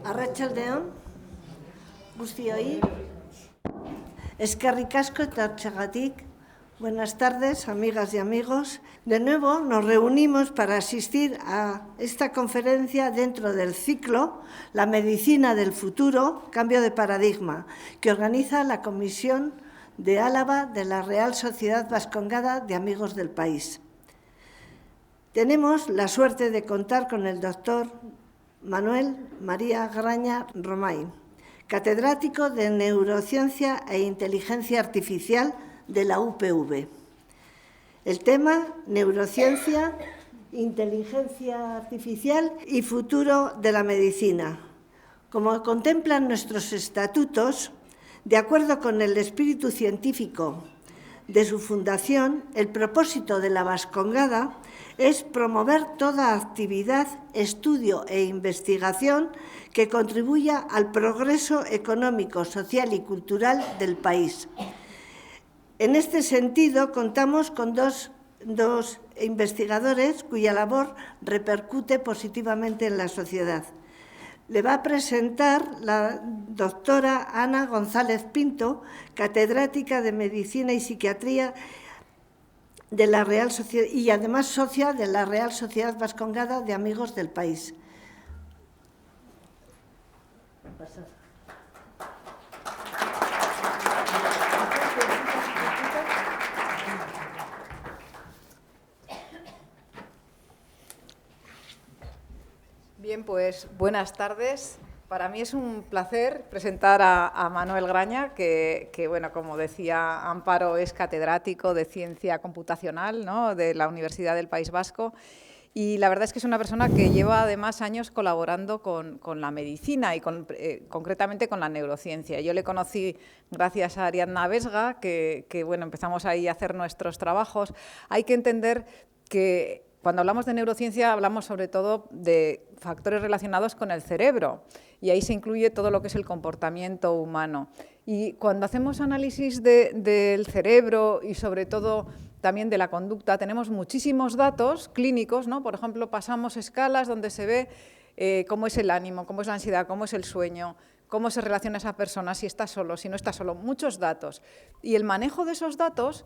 Arratsaldeon, guztioi. Eskerrik asko etortzeagatik. Buenas tardes, amigas y amigos. De nuevo nos reunimos para asistir a esta conferencia dentro del ciclo La medicina del futuro, cambio de paradigma, que organiza la Comisión de Álava de la Real Sociedad Vascongada de Amigos del País. Tenemos la suerte de contar con el doctor Manuel María Graña Romain, catedrático de Neurociencia e Inteligencia Artificial de la UPV. El tema, neurociencia, inteligencia artificial y futuro de la medicina. Como contemplan nuestros estatutos, de acuerdo con el espíritu científico de su fundación, el propósito de la Vascongada es promover toda actividad, estudio e investigación que contribuya al progreso económico, social y cultural del país. En este sentido, contamos con dos investigadores cuya labor repercute positivamente en la sociedad. Le va a presentar la doctora Ana González Pinto, catedrática de Medicina y Psiquiatría de la Real Sociedad y además socia de la Real Sociedad Vascongada de Amigos del País. Bien, pues buenas tardes. Para mí es un placer presentar a Manuel Graña, que bueno, como decía Amparo, es catedrático de Ciencia Computacional, ¿no?, de la Universidad del País Vasco. Y la verdad es que es una persona que lleva además años colaborando con la medicina y concretamente con la neurociencia. Yo le conocí gracias a Ariadna Vesga, que bueno, empezamos ahí a hacer nuestros trabajos. Hay que entender que cuando hablamos de neurociencia hablamos sobre todo de factores relacionados con el cerebro y ahí se incluye todo lo que es el comportamiento humano. Y cuando hacemos análisis del cerebro y sobre todo también de la conducta, tenemos muchísimos datos clínicos, ¿no? Por ejemplo, pasamos escalas donde se ve cómo es el ánimo, cómo es la ansiedad, cómo es el sueño, cómo se relaciona esa persona, si está solo, si no está solo, muchos datos. Y el manejo de esos datos,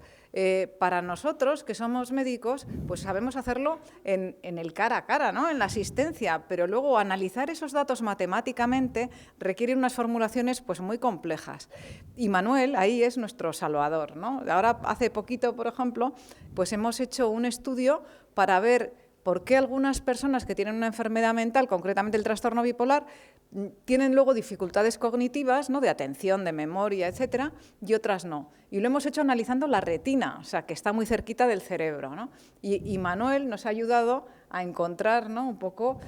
para nosotros, que somos médicos, pues sabemos hacerlo en el cara a cara, ¿no?, en la asistencia, pero luego analizar esos datos matemáticamente requiere unas formulaciones pues muy complejas. Y Manuel ahí es nuestro salvador, ¿no? Ahora, hace poquito, por ejemplo, pues hemos hecho un estudio para ver por qué algunas personas que tienen una enfermedad mental, concretamente el trastorno bipolar, tienen luego dificultades cognitivas, ¿no?, de atención, de memoria, etcétera, y otras no. Y lo hemos hecho analizando la retina, o sea, que está muy cerquita del cerebro, ¿no? Y Manuel nos ha ayudado a encontrar, ¿no?, un poco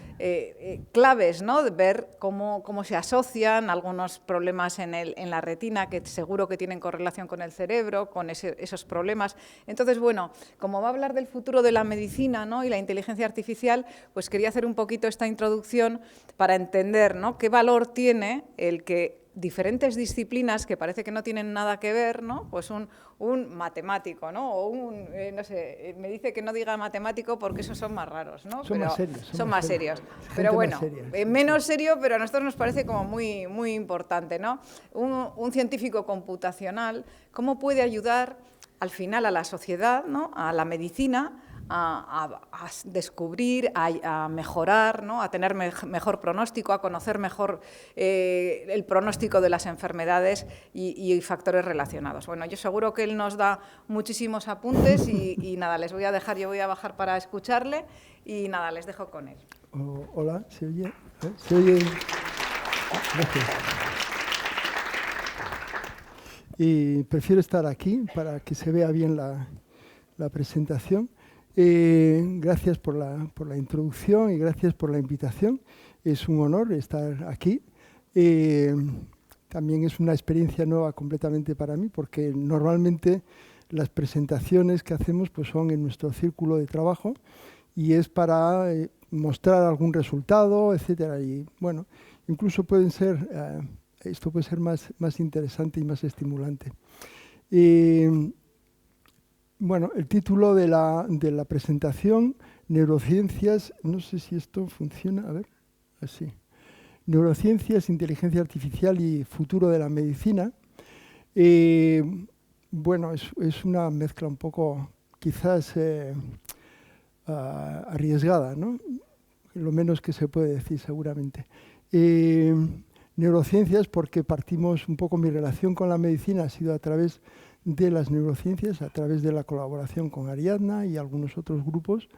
claves, ¿no?, de ver cómo se asocian algunos problemas en la retina, que seguro que tienen correlación con el cerebro, con esos problemas. Entonces, bueno, como va a hablar del futuro de la medicina, ¿no?, y la inteligencia artificial, pues quería hacer un poquito esta introducción para entender, ¿no?, qué valor tiene el que diferentes disciplinas que parece que no tienen nada que ver, ¿no?, pues un matemático, ¿no?, o no sé, me dice que no diga matemático porque esos son más raros, ¿no? Son más serios. Son más serios. Pero bueno, menos serio, pero a nosotros nos parece como muy, muy importante, ¿no? Un científico computacional, ¿cómo puede ayudar al final a la sociedad, ¿no?, a la medicina, a descubrir, a mejorar, ¿no?, a tener mejor pronóstico, a conocer mejor el pronóstico de las enfermedades y factores relacionados? Bueno, yo seguro que él nos da muchísimos apuntes y nada, les voy a dejar, yo voy a bajar para escucharle y nada, les dejo con él. Hola, ¿se oye? ¿Se oye? Gracias. Y prefiero estar aquí para que se vea bien la presentación. Gracias por la introducción y gracias por la invitación. Es un honor estar aquí. También es una experiencia nueva completamente para mí, porque normalmente las presentaciones que hacemos pues son en nuestro círculo de trabajo y es para mostrar algún resultado, etcétera. Y bueno, incluso esto puede ser más interesante y más estimulante. Bueno, el título de la presentación, Neurociencias, no sé si esto funciona, a ver, así. Neurociencias, inteligencia artificial y futuro de la medicina. Bueno, es una mezcla un poco, quizás, arriesgada, ¿no? Lo menos que se puede decir, seguramente. Neurociencias, porque partimos un poco, mi relación con la medicina ha sido a través de las neurociencias, a través de la colaboración con Ariadna y algunos otros grupos.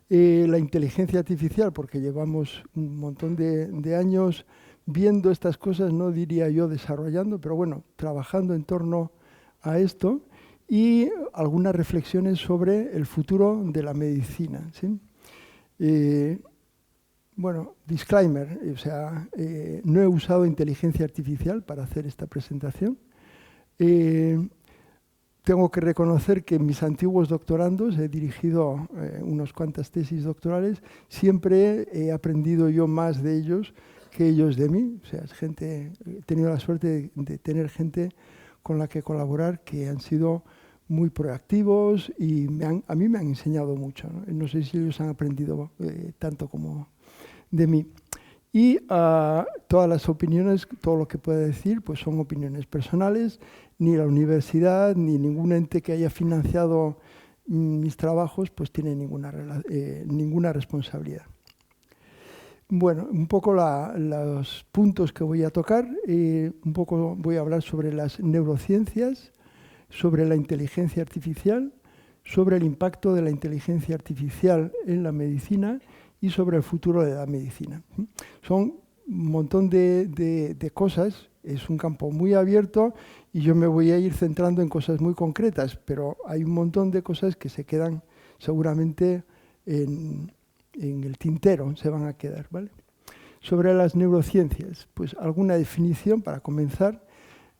La inteligencia artificial, porque llevamos un montón de años viendo estas cosas, no diría yo desarrollando, pero bueno, trabajando en torno a esto, y algunas reflexiones sobre el futuro de la medicina, ¿sí? Bueno, disclaimer, o sea, no he usado inteligencia artificial para hacer esta presentación. Tengo que reconocer que en mis antiguos doctorandos, he dirigido unas cuantas tesis doctorales, siempre he aprendido yo más de ellos que ellos de mí. O sea, he tenido la suerte de tener gente con la que colaborar que han sido muy proactivos y a mí me han enseñado mucho, ¿no? No sé si ellos han aprendido tanto como de mí. Y todas las opiniones, todo lo que pueda decir, pues son opiniones personales. Ni la universidad, ni ningún ente que haya financiado mis trabajos, pues tiene ninguna responsabilidad. Bueno, un poco los puntos que voy a tocar. Un poco voy a hablar sobre las neurociencias, sobre la inteligencia artificial, sobre el impacto de la inteligencia artificial en la medicina y sobre el futuro de la medicina. Son un montón de cosas, es un campo muy abierto y yo me voy a ir centrando en cosas muy concretas, pero hay un montón de cosas que se quedan seguramente en el tintero, se van a quedar, ¿vale? Sobre las neurociencias, pues alguna definición para comenzar.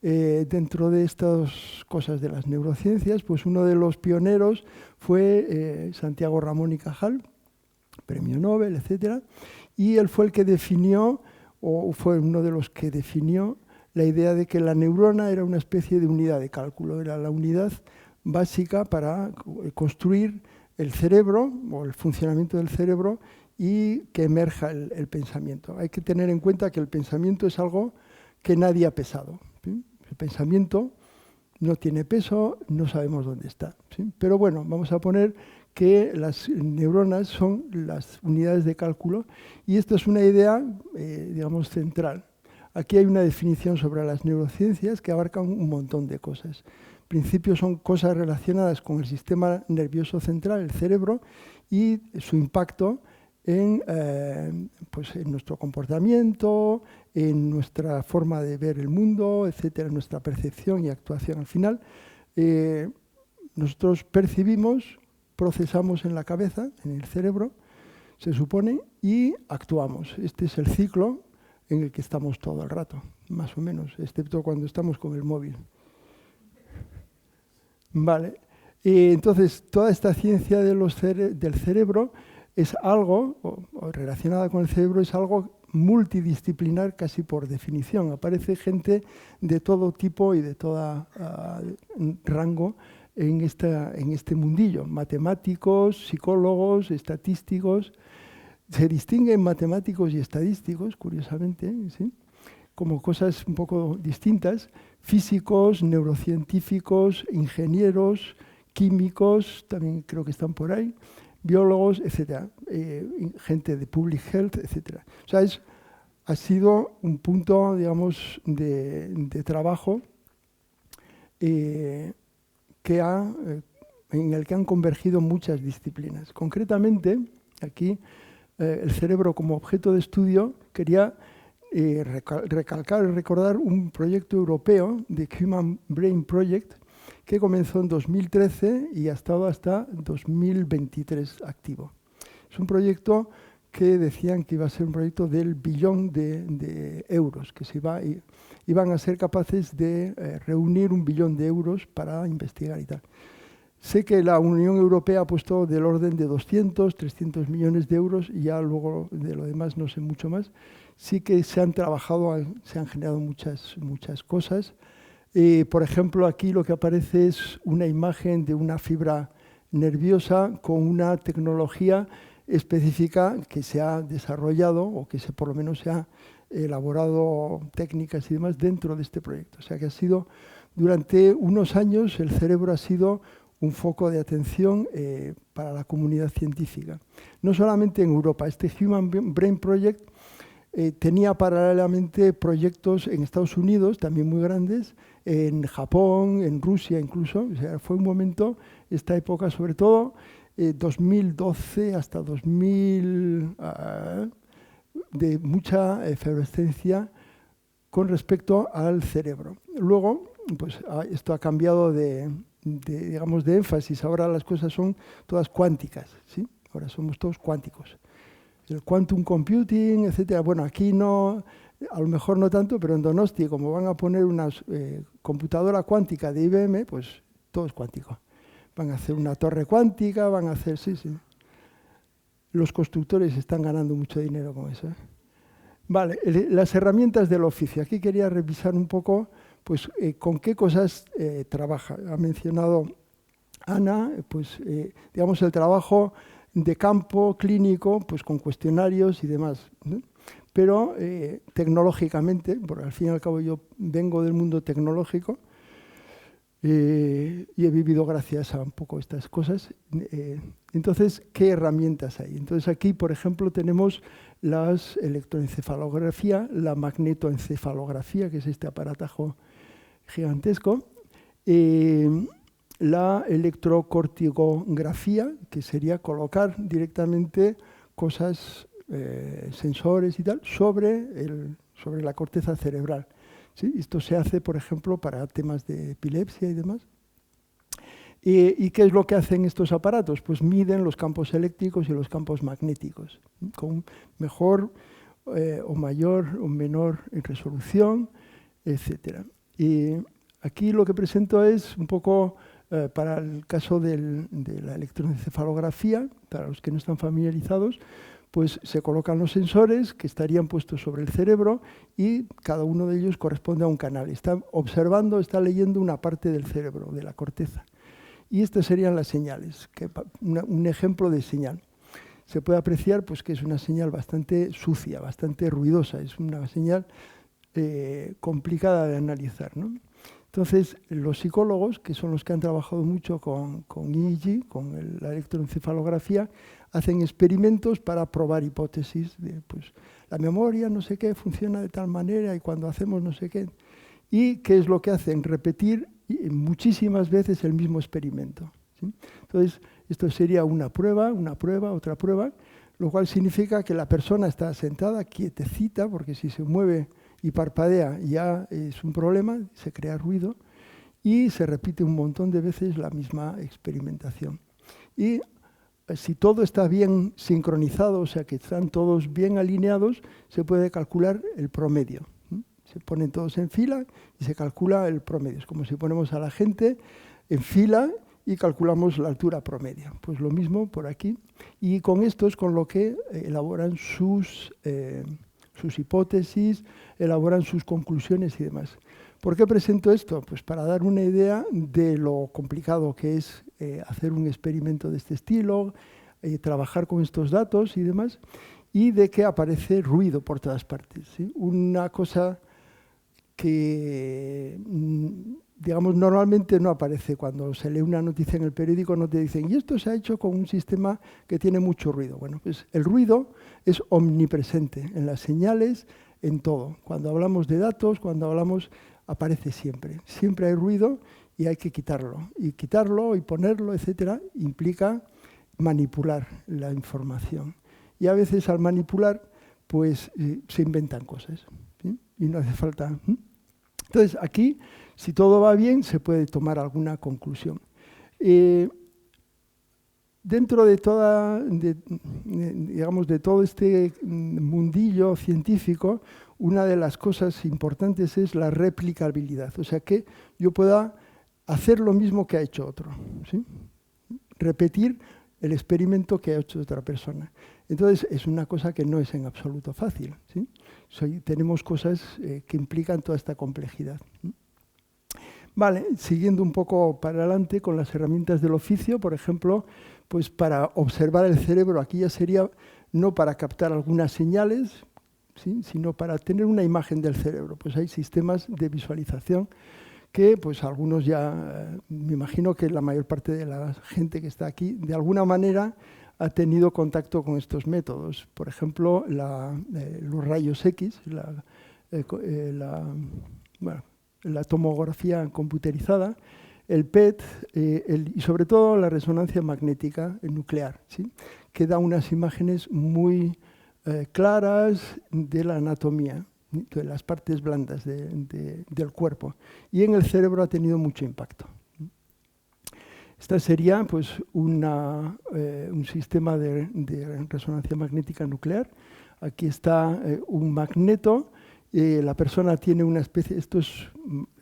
Dentro de estas cosas de las neurociencias, pues uno de los pioneros fue Santiago Ramón y Cajal, premio Nobel, etcétera, y él fue el que definió, o fue uno de los que definió la idea de que la neurona era una especie de unidad de cálculo, era la unidad básica para construir el cerebro o el funcionamiento del cerebro y que emerja el pensamiento. Hay que tener en cuenta que el pensamiento es algo que nadie ha pesado, ¿sí? El pensamiento no tiene peso, no sabemos dónde está, ¿sí? Pero bueno, vamos a poner que las neuronas son las unidades de cálculo y esto es una idea, digamos, central. Aquí hay una definición sobre las neurociencias que abarcan un montón de cosas. En principio son cosas relacionadas con el sistema nervioso central, el cerebro, y su impacto en nuestro comportamiento, en nuestra forma de ver el mundo, etcétera, en nuestra percepción y actuación. Al final, nosotros percibimos, procesamos en la cabeza, en el cerebro, se supone, y actuamos. Este es el ciclo en el que estamos todo el rato, más o menos, excepto cuando estamos con el móvil. Vale. Entonces, toda esta ciencia del cerebro es algo, o relacionada con el cerebro, es algo multidisciplinar casi por definición. Aparece gente de todo tipo y de todo rango en este mundillo. Matemáticos, psicólogos, estatísticos. Se distinguen matemáticos y estadísticos, curiosamente, ¿sí? Como cosas un poco distintas. Físicos, neurocientíficos, ingenieros, químicos, también creo que están por ahí, biólogos, etcétera, gente de public health, etcétera. O sea, ha sido un punto, digamos, de trabajo en el que han convergido muchas disciplinas. Concretamente, aquí, el cerebro como objeto de estudio, quería recalcar y recordar un proyecto europeo, The Human Brain Project, que comenzó en 2013 y ha estado hasta 2023 activo. Es un proyecto que decían que iba a ser un proyecto del billón de euros, que iban a ser capaces de reunir 1 billón de euros para investigar y tal. Sé que la Unión Europea ha puesto del orden de 200, 300 millones de euros y ya luego de lo demás no sé mucho más. Sí que se han trabajado, se han generado muchas cosas. Por ejemplo, aquí lo que aparece es una imagen de una fibra nerviosa con una tecnología específica que se ha desarrollado o que por lo menos se ha elaborado técnicas y demás dentro de este proyecto. O sea que ha sido, durante unos años, el cerebro ha sido un foco de atención para la comunidad científica. No solamente en Europa, este Human Brain Project tenía paralelamente proyectos en Estados Unidos, también muy grandes, en Japón, en Rusia incluso. O sea, fue un momento, esta época sobre todo, 2012 hasta 2000, de mucha efervescencia con respecto al cerebro. Luego, pues esto ha cambiado digamos, de énfasis. Ahora las cosas son todas cuánticas, ¿sí? Ahora somos todos cuánticos. El quantum computing, etcétera. Bueno, aquí no, a lo mejor no tanto, pero en Donosti, como van a poner una computadora cuántica de IBM, pues todo es cuántico. Van a hacer una torre cuántica, van a hacer... Sí. Los constructores están ganando mucho dinero con eso, ¿eh? Vale, las herramientas del oficio. Aquí quería revisar un poco pues, con qué cosas trabaja. Ha mencionado Ana, pues, digamos, el trabajo de campo clínico, pues con cuestionarios y demás, ¿no? Pero tecnológicamente, porque al fin y al cabo yo vengo del mundo tecnológico y he vivido gracias a un poco estas cosas. Entonces, ¿qué herramientas hay? Entonces aquí, por ejemplo, tenemos la electroencefalografía, la magnetoencefalografía, que es este aparatajo gigantesco, la electrocorticografía, que sería colocar directamente cosas, sensores y tal, sobre la corteza cerebral. ¿Sí? Esto se hace, por ejemplo, para temas de epilepsia y demás. ¿Y qué es lo que hacen estos aparatos? Pues miden los campos eléctricos y los campos magnéticos, con mejor o mayor o menor resolución, etc. Y aquí lo que presento es un poco... para el caso de la electroencefalografía, para los que no están familiarizados, pues se colocan los sensores que estarían puestos sobre el cerebro y cada uno de ellos corresponde a un canal. Está observando, está leyendo una parte del cerebro, de la corteza. Y estas serían las señales, un ejemplo de señal. Se puede apreciar pues, que es una señal bastante sucia, bastante ruidosa, es una señal complicada de analizar, ¿no? Entonces, los psicólogos, que son los que han trabajado mucho con EEG, con la electroencefalografía, hacen experimentos para probar hipótesis de pues, la memoria, no sé qué, funciona de tal manera y cuando hacemos no sé qué. ¿Y qué es lo que hacen? Repetir muchísimas veces el mismo experimento, ¿sí? Entonces, esto sería una prueba, otra prueba, lo cual significa que la persona está sentada, quietecita, porque si se mueve y parpadea ya es un problema, se crea ruido y se repite un montón de veces la misma experimentación. Y si todo está bien sincronizado, o sea que están todos bien alineados, se puede calcular el promedio. Se ponen todos en fila y se calcula el promedio. Es como si ponemos a la gente en fila y calculamos la altura promedio. Pues lo mismo por aquí. Y con esto es con lo que elaboran sus hipótesis, elaboran sus conclusiones y demás. ¿Por qué presento esto? Pues para dar una idea de lo complicado que es hacer un experimento de este estilo, trabajar con estos datos y demás, y de que aparece ruido por todas partes, ¿sí? Una cosa que, digamos, normalmente no aparece. Cuando se lee una noticia en el periódico no te dicen, y esto se ha hecho con un sistema que tiene mucho ruido. Bueno, pues el ruido es omnipresente en las señales, en todo. Cuando hablamos de datos, cuando hablamos, aparece siempre. Siempre hay ruido y hay que quitarlo. Y quitarlo y ponerlo, etcétera, implica manipular la información. Y a veces al manipular, pues se inventan cosas, ¿sí? Y no hace falta... Entonces, aquí, si todo va bien, se puede tomar alguna conclusión. Dentro de digamos, de todo este mundillo científico, una de las cosas importantes es la replicabilidad. O sea, que yo pueda hacer lo mismo que ha hecho otro, ¿sí? Repetir el experimento que ha hecho otra persona. Entonces, es una cosa que no es en absoluto fácil, ¿sí? Tenemos cosas que implican toda esta complejidad. Vale, siguiendo un poco para adelante con las herramientas del oficio, por ejemplo, pues para observar el cerebro, aquí ya sería no para captar algunas señales, ¿sí? Sino para tener una imagen del cerebro. Pues hay sistemas de visualización que pues algunos ya, me imagino que la mayor parte de la gente que está aquí, de alguna manera ha tenido contacto con estos métodos. Por ejemplo, los rayos X, la tomografía computerizada, el PET y sobre todo la resonancia magnética nuclear, ¿sí? Que da unas imágenes muy claras de la anatomía, de las partes blandas del cuerpo. Y en el cerebro ha tenido mucho impacto. Esta sería pues, un sistema de resonancia magnética nuclear. Aquí está un magneto. La persona tiene una especie, esto es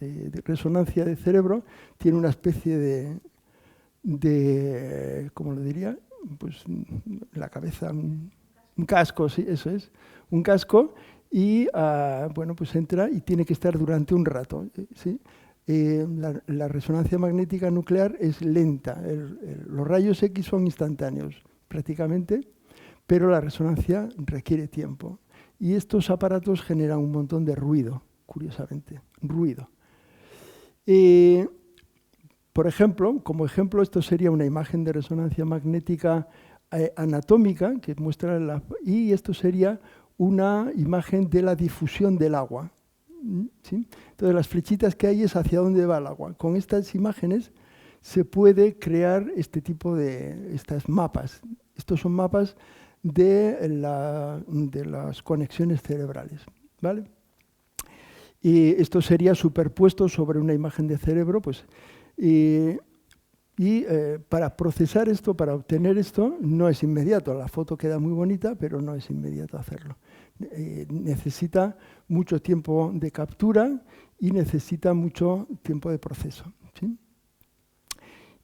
de resonancia de cerebro, tiene una especie de ¿cómo lo diría? Pues la cabeza, un casco, sí, eso es, un casco, y bueno, pues entra y tiene que estar durante un rato, ¿sí? La resonancia magnética nuclear es lenta, los rayos X son instantáneos prácticamente, pero la resonancia requiere tiempo. Y estos aparatos generan un montón de ruido, curiosamente, ruido. Por ejemplo, como ejemplo, esto sería una imagen de resonancia magnética anatómica que muestra y esto sería una imagen de la difusión del agua. ¿Sí? Entonces, las flechitas que hay es hacia dónde va el agua. Con estas imágenes se puede crear este tipo de estas mapas. Estos son mapas de las conexiones cerebrales, ¿vale? Y esto sería superpuesto sobre una imagen de cerebro, pues, para procesar esto, para obtener esto, no es inmediato. La foto queda muy bonita, pero no es inmediato hacerlo. Necesita mucho tiempo de captura y necesita mucho tiempo de proceso, ¿sí?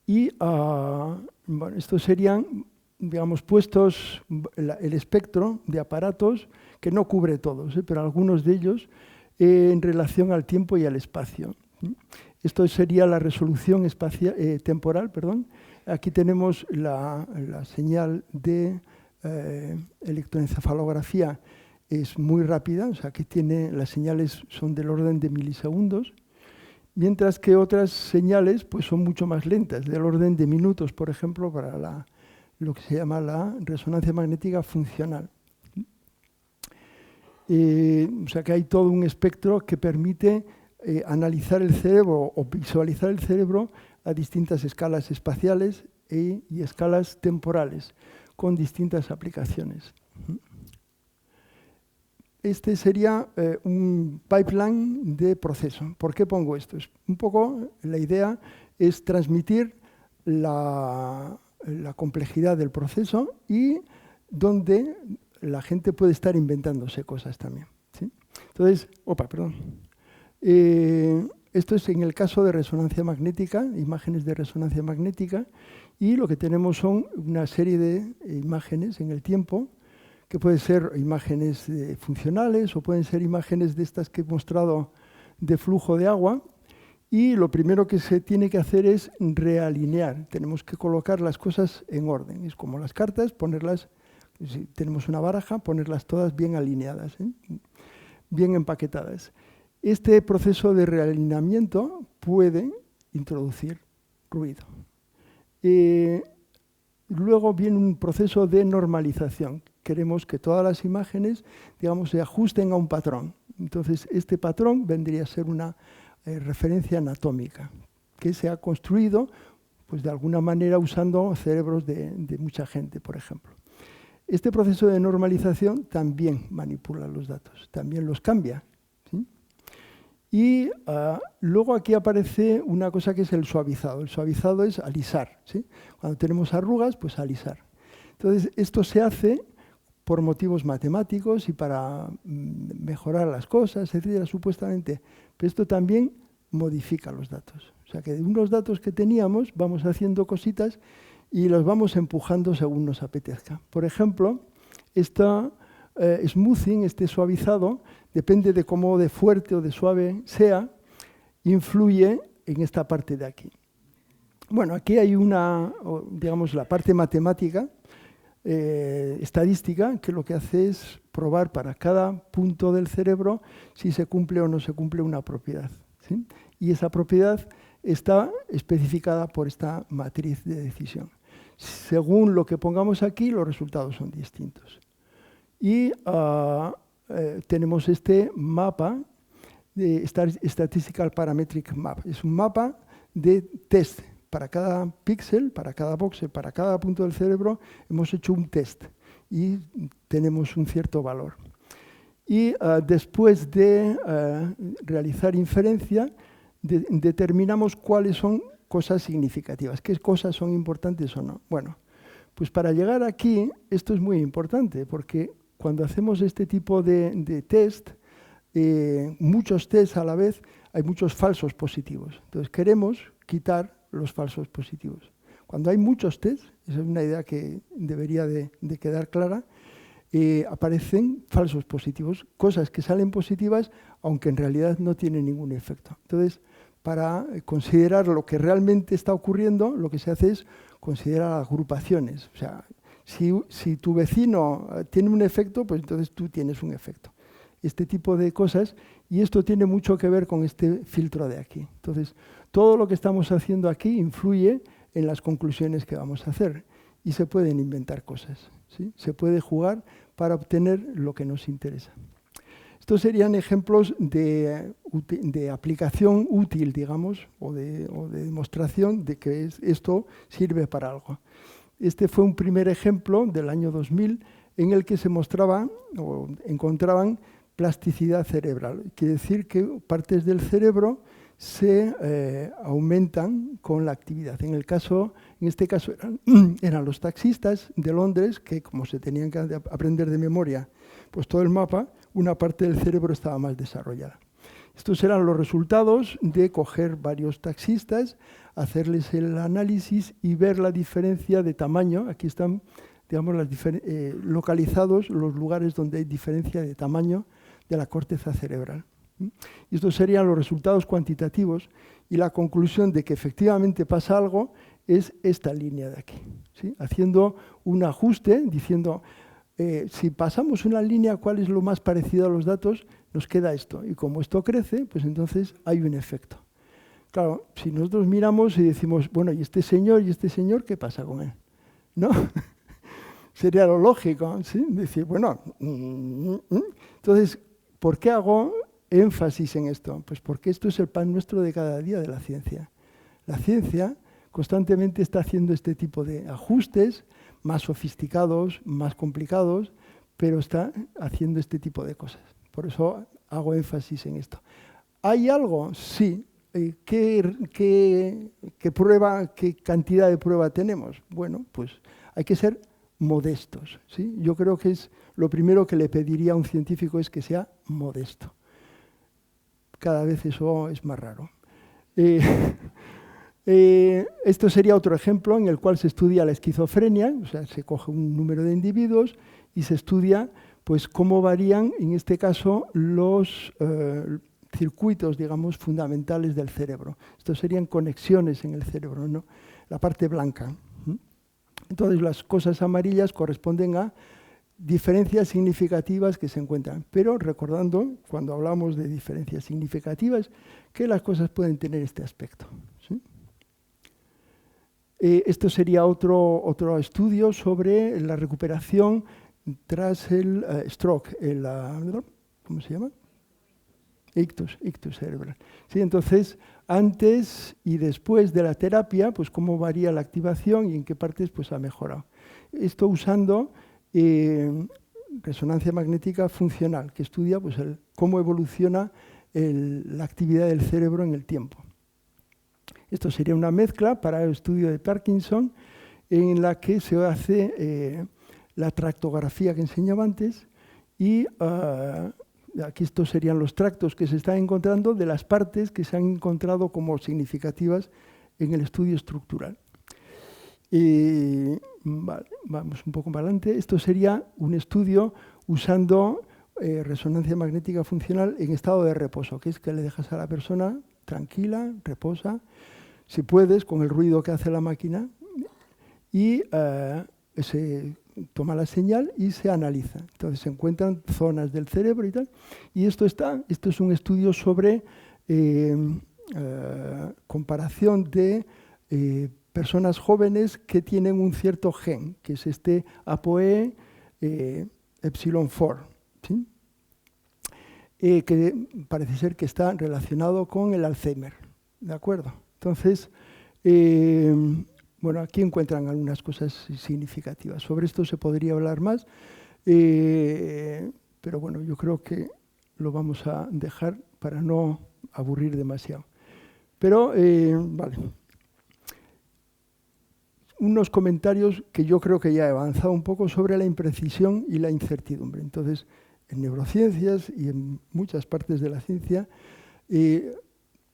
Y bueno, estos serían, digamos, puestos el espectro de aparatos, que no cubre todos, pero algunos de ellos en relación al tiempo y al espacio. Esto sería la resolución temporal, perdón. Aquí tenemos la señal de electroencefalografía, es muy rápida, o sea que las señales son del orden de milisegundos, mientras que otras señales pues, son mucho más lentas, del orden de minutos, por ejemplo, para lo que se llama la resonancia magnética funcional. O sea que hay todo un espectro que permite analizar el cerebro o visualizar el cerebro a distintas escalas espaciales y escalas temporales, con distintas aplicaciones. Este sería un pipeline de proceso. ¿Por qué pongo esto? Un poco la idea es transmitir la complejidad del proceso y donde la gente puede estar inventándose cosas también, ¿sí? Entonces, esto es en el caso de resonancia magnética, imágenes de resonancia magnética, y lo que tenemos son una serie de imágenes en el tiempo, que pueden ser imágenes funcionales o pueden ser imágenes de estas que he mostrado de flujo de agua. Y lo primero que se tiene que hacer es realinear. Tenemos que colocar las cosas en orden. Es como las cartas, ponerlas, si tenemos una baraja, ponerlas todas bien alineadas, bien empaquetadas. Este proceso de realineamiento puede introducir ruido. Luego viene un proceso de normalización. Queremos que todas las imágenes, digamos, se ajusten a un patrón. Entonces, este patrón vendría a ser una referencia anatómica que se ha construido, pues, de alguna manera usando cerebros de mucha gente, por ejemplo. Este proceso de normalización también manipula los datos, también los cambia, ¿sí? Y luego aquí aparece una cosa que es el suavizado. El suavizado es alisar, ¿sí? Cuando tenemos arrugas, pues alisar. Entonces, esto se hace por motivos matemáticos y para mejorar las cosas, etcétera, supuestamente. Pero esto también modifica los datos. O sea, que de unos datos que teníamos vamos haciendo cositas y los vamos empujando según nos apetezca. Por ejemplo, smoothing, este suavizado, depende de cómo de fuerte o de suave sea, influye en esta parte de aquí. Bueno, aquí hay digamos, la parte matemática. estadística que lo que hace es probar para cada punto del cerebro si se cumple o no se cumple una propiedad, ¿sí? Y esa propiedad está especificada por esta matriz de decisión. Según lo que pongamos aquí, los resultados son distintos. Y tenemos este mapa, de Statistical Parametric Map. Es un mapa de test. Para cada píxel, para cada voxel, para cada punto del cerebro, hemos hecho un test y tenemos un cierto valor. Y después de realizar inferencia, determinamos cuáles son cosas significativas, qué cosas son importantes o no. Bueno, pues para llegar aquí, esto es muy importante, porque cuando hacemos este tipo de test, muchos tests a la vez, hay muchos falsos positivos. Entonces queremos quitar los falsos positivos. Cuando hay muchos tests, esa es una idea que debería de quedar clara, aparecen falsos positivos, cosas que salen positivas, aunque en realidad no tienen ningún efecto. Entonces, para considerar lo que realmente está ocurriendo, lo que se hace es considerar agrupaciones. O sea, si tu vecino tiene un efecto, pues entonces tú tienes un efecto. Este tipo de cosas, y esto tiene mucho que ver con este filtro de aquí. Entonces, todo lo que estamos haciendo aquí influye en las conclusiones que vamos a hacer y se pueden inventar cosas, ¿sí? Se puede jugar para obtener lo que nos interesa. Estos serían ejemplos de aplicación útil, digamos, o de demostración de que esto sirve para algo. Este fue un primer ejemplo del año 2000 en el que se mostraba o encontraban plasticidad cerebral. Quiere decir que partes del cerebro se aumentan con la actividad. En este caso eran los taxistas de Londres que, como se tenían que aprender de memoria pues todo el mapa, una parte del cerebro estaba más desarrollada. Estos eran los resultados de coger varios taxistas, hacerles el análisis y ver la diferencia de tamaño. Aquí están, digamos, localizados los lugares donde hay diferencia de tamaño de la corteza cerebral. Y estos serían los resultados cuantitativos y la conclusión de que efectivamente pasa algo es esta línea de aquí, ¿sí? Haciendo un ajuste, diciendo, si pasamos una línea, ¿cuál es lo más parecido a los datos? Nos queda esto. Y como esto crece, pues entonces hay un efecto. Claro, si nosotros miramos y decimos, bueno, ¿y este señor qué pasa con él? ¿No? Sería lo lógico, ¿sí? Decir, bueno, entonces, ¿por qué hago énfasis en esto? Pues porque esto es el pan nuestro de cada día de la ciencia. La ciencia constantemente está haciendo este tipo de ajustes más sofisticados, más complicados, pero está haciendo este tipo de cosas. Por eso hago énfasis en esto. ¿Hay algo? Sí. ¿Qué prueba, qué cantidad de prueba tenemos? Bueno, pues hay que ser modestos, ¿sí? Yo creo que es lo primero que le pediría a un científico es que sea modesto. Cada vez eso es más raro. Esto sería otro ejemplo en el cual se estudia la esquizofrenia, o sea, se coge un número de individuos y se estudia pues, cómo varían, en este caso, los circuitos, digamos, fundamentales del cerebro. Estos serían conexiones en el cerebro, ¿no? La parte blanca. Entonces, las cosas amarillas corresponden a diferencias significativas que se encuentran. Pero recordando, cuando hablamos de diferencias significativas, que las cosas pueden tener este aspecto, ¿sí? Esto sería otro estudio sobre la recuperación tras el stroke, ¿cómo se llama? Ictus cerebral. Sí, entonces, antes y después de la terapia, pues cómo varía la activación y en qué partes pues, ha mejorado. Esto usando resonancia magnética funcional, que estudia pues, cómo evoluciona la actividad del cerebro en el tiempo. Esto sería una mezcla para el estudio de Parkinson, en la que se hace la tractografía que enseñaba antes y aquí estos serían los tractos que se están encontrando de las partes que se han encontrado como significativas en el estudio estructural. Vale, vamos un poco para adelante. Esto sería un estudio usando resonancia magnética funcional en estado de reposo, que es que le dejas a la persona tranquila, reposa, si puedes, con el ruido que hace la máquina, y se toma la señal y se analiza. Entonces se encuentran zonas del cerebro y tal. Y esto es un estudio sobre comparación de personas jóvenes que tienen un cierto gen, que es este ApoE epsilon 4, ¿sí? Que parece ser que está relacionado con el Alzheimer, ¿de acuerdo? Entonces, bueno, aquí encuentran algunas cosas significativas. Sobre esto se podría hablar más, pero bueno, yo creo que lo vamos a dejar para no aburrir demasiado. Pero, vale. Unos comentarios que yo creo que ya he avanzado un poco sobre la imprecisión y la incertidumbre. Entonces, en neurociencias y en muchas partes de la ciencia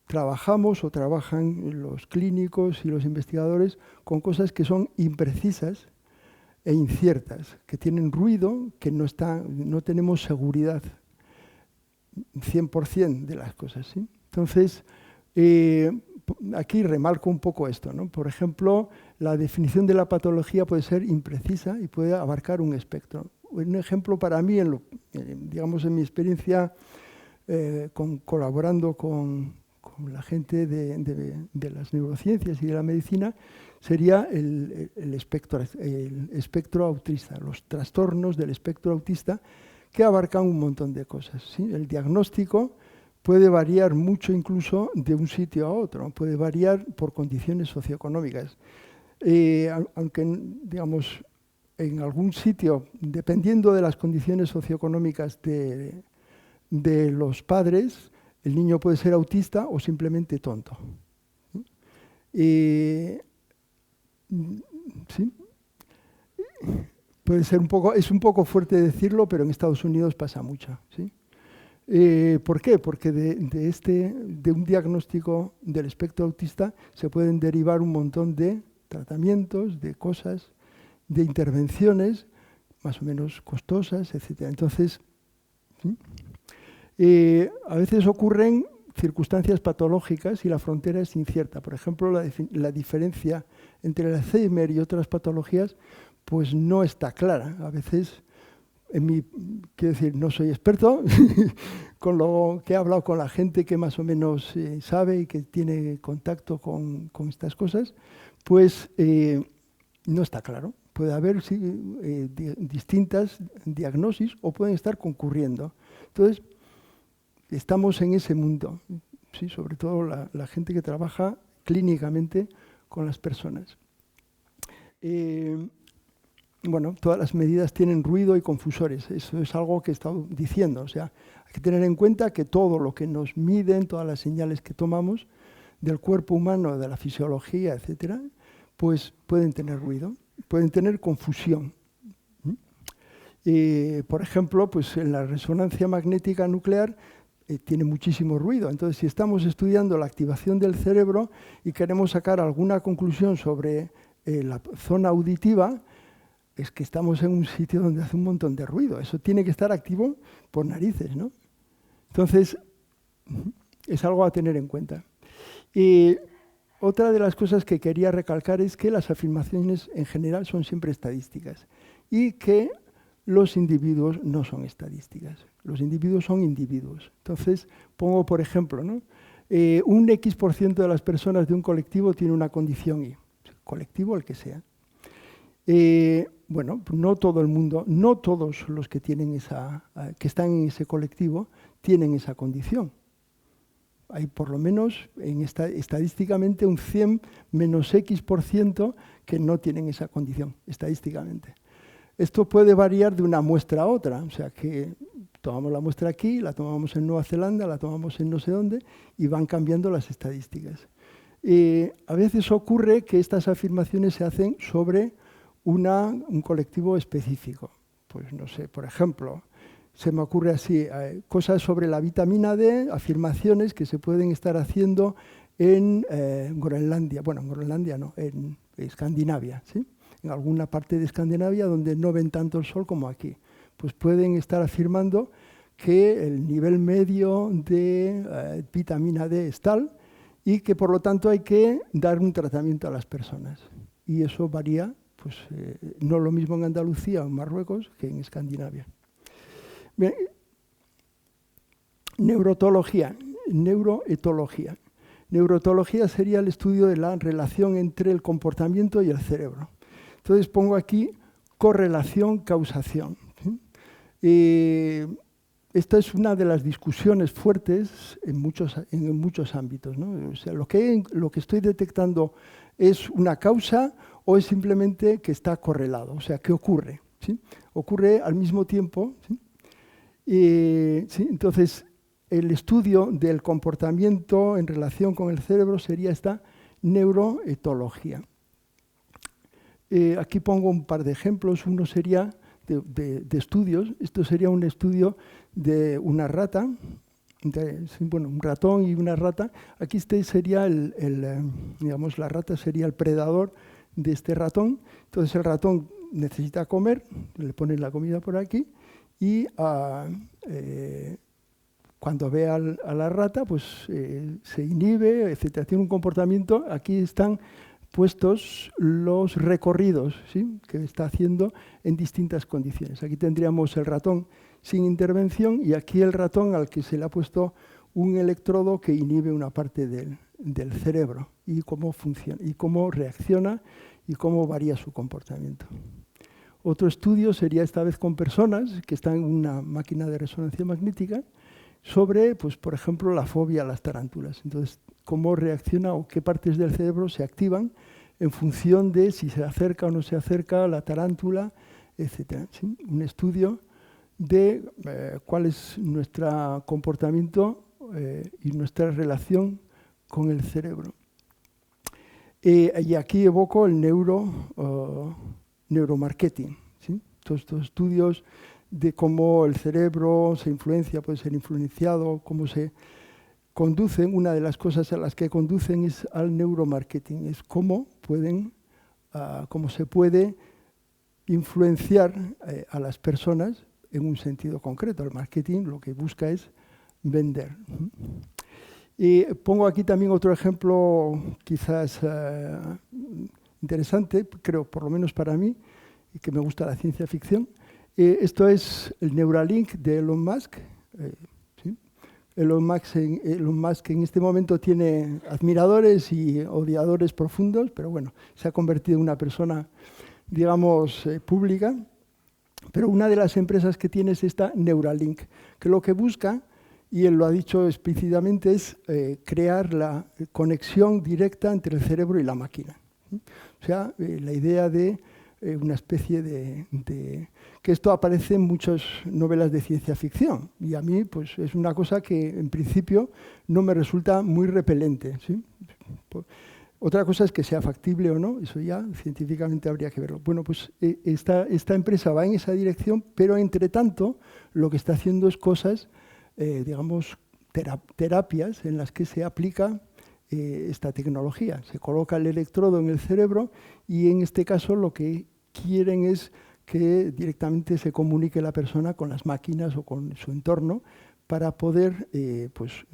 trabajamos o trabajan los clínicos y los investigadores con cosas que son imprecisas e inciertas, que tienen ruido, que no tenemos seguridad 100% de las cosas, ¿sí? Entonces, aquí remarco un poco esto, ¿no? Por ejemplo, la definición de la patología puede ser imprecisa y puede abarcar un espectro. Un ejemplo para mí, digamos en mi experiencia colaborando con la gente de las neurociencias y de la medicina, sería el espectro autista, los trastornos del espectro autista, que abarcan un montón de cosas, ¿sí? El diagnóstico puede variar mucho incluso de un sitio a otro, puede variar por condiciones socioeconómicas. Aunque, digamos, en algún sitio, dependiendo de las condiciones socioeconómicas de los padres, el niño puede ser autista o simplemente tonto. ¿Sí? Puede ser es un poco fuerte decirlo, pero en Estados Unidos pasa mucho, ¿sí? ¿Por qué? Porque de un diagnóstico del espectro autista se pueden derivar un montón de tratamientos, de cosas, de intervenciones más o menos costosas, etc. Entonces, ¿sí? A veces ocurren circunstancias patológicas y la frontera es incierta. Por ejemplo, la diferencia entre el Alzheimer y otras patologías pues no está clara. A veces, quiero decir, no soy experto, con lo que he hablado con la gente que más o menos sabe y que tiene contacto con estas cosas, pues no está claro. Puede haber distintas diagnosis o pueden estar concurriendo. Entonces, estamos en ese mundo, ¿sí? Sobre todo la gente que trabaja clínicamente con las personas. Bueno, todas las medidas tienen ruido y confusores. Eso es algo que he estado diciendo. O sea, hay que tener en cuenta que todo lo que nos miden, todas las señales que tomamos del cuerpo humano, de la fisiología, etcétera, pues pueden tener ruido, pueden tener confusión. Por ejemplo, pues en la resonancia magnética nuclear tiene muchísimo ruido. Entonces, si estamos estudiando la activación del cerebro y queremos sacar alguna conclusión sobre la zona auditiva, es que estamos en un sitio donde hace un montón de ruido. Eso tiene que estar activo por narices, ¿no? Entonces, es algo a tener en cuenta. Y otra de las cosas que quería recalcar es que las afirmaciones en general son siempre estadísticas y que los individuos no son estadísticas. Los individuos son individuos. Entonces, pongo por ejemplo, ¿no? Un X% de las personas de un colectivo tiene una condición Y, colectivo el que sea. Bueno, no todo el mundo, no todos los que que están en ese colectivo tienen esa condición. Hay por lo menos estadísticamente un 100 menos X% que no tienen esa condición, estadísticamente. Esto puede variar de una muestra a otra, o sea que tomamos la muestra aquí, la tomamos en Nueva Zelanda, la tomamos en no sé dónde y van cambiando las estadísticas. A veces ocurre que estas afirmaciones se hacen sobre un colectivo específico. Pues no sé, por ejemplo, se me ocurre así, cosas sobre la vitamina D, afirmaciones que se pueden estar haciendo en Groenlandia, bueno, en Groenlandia no, en Escandinavia, ¿sí? En alguna parte de Escandinavia donde no ven tanto el sol como aquí. Pues pueden estar afirmando que el nivel medio de vitamina D es tal y que por lo tanto hay que dar un tratamiento a las personas. Y eso varía pues, no lo mismo en Andalucía o en Marruecos que en Escandinavia. Bien, neuroetología. Neuroetología sería el estudio de la relación entre el comportamiento y el cerebro. Entonces pongo aquí correlación, causación. ¿Sí? Esta es una de las discusiones fuertes en muchos ámbitos, ¿no? O sea, lo que estoy detectando es una causa o es simplemente que está correlado. O sea, ¿qué ocurre? ¿Sí? Ocurre al mismo tiempo. ¿Sí? ¿Sí? Entonces, el estudio del comportamiento en relación con el cerebro sería esta neuroetología. Aquí pongo un par de ejemplos. Uno sería de estudios. Esto sería un estudio de una rata, un ratón y una rata. Aquí sería digamos, la rata sería el predador de este ratón. Entonces el ratón necesita comer, le ponen la comida por aquí y cuando ve a la rata, pues se inhibe, etc. Tiene un comportamiento. Aquí están puestos los recorridos, ¿sí?, que está haciendo en distintas condiciones. Aquí tendríamos el ratón sin intervención y aquí el ratón al que se le ha puesto un electrodo que inhibe una parte del cerebro y cómo funciona, y cómo reacciona y cómo varía su comportamiento. Otro estudio sería esta vez con personas que están en una máquina de resonancia magnética sobre, pues, por ejemplo, la fobia a las tarántulas. Entonces, cómo reacciona o qué partes del cerebro se activan en función de si se acerca o no se acerca a la tarántula, etc. ¿Sí? Un estudio de cuál es nuestro comportamiento y nuestra relación con el cerebro. Y aquí evoco el neuromarketing. ¿Sí? Todos estos estudios de cómo el cerebro se influencia, puede ser influenciado, cómo se conducen. Una de las cosas a las que conducen es al neuromarketing, es cómo se puede influenciar a las personas en un sentido concreto. El marketing lo que busca es vender. Y pongo aquí también otro ejemplo quizás interesante, creo, por lo menos para mí, y que me gusta la ciencia ficción. Esto es el Neuralink de Elon Musk. ¿Sí? Elon Musk en este momento tiene admiradores y odiadores profundos, pero bueno, se ha convertido en una persona, digamos, pública. Pero una de las empresas que tiene es esta Neuralink, que lo que busca, y él lo ha dicho explícitamente, es crear la conexión directa entre el cerebro y la máquina. O sea, la idea de una especie que esto aparece en muchas novelas de ciencia ficción, y a mí, pues, es una cosa que en principio no me resulta muy repelente, ¿sí? Otra cosa es que sea factible o no, eso ya científicamente habría que verlo. Bueno, pues esta empresa va en esa dirección, pero entre tanto lo que está haciendo es cosas, digamos, terapias en las que se aplica esta tecnología. Se coloca el electrodo en el cerebro y en este caso lo que quieren es que directamente se comunique la persona con las máquinas o con su entorno para poder pues,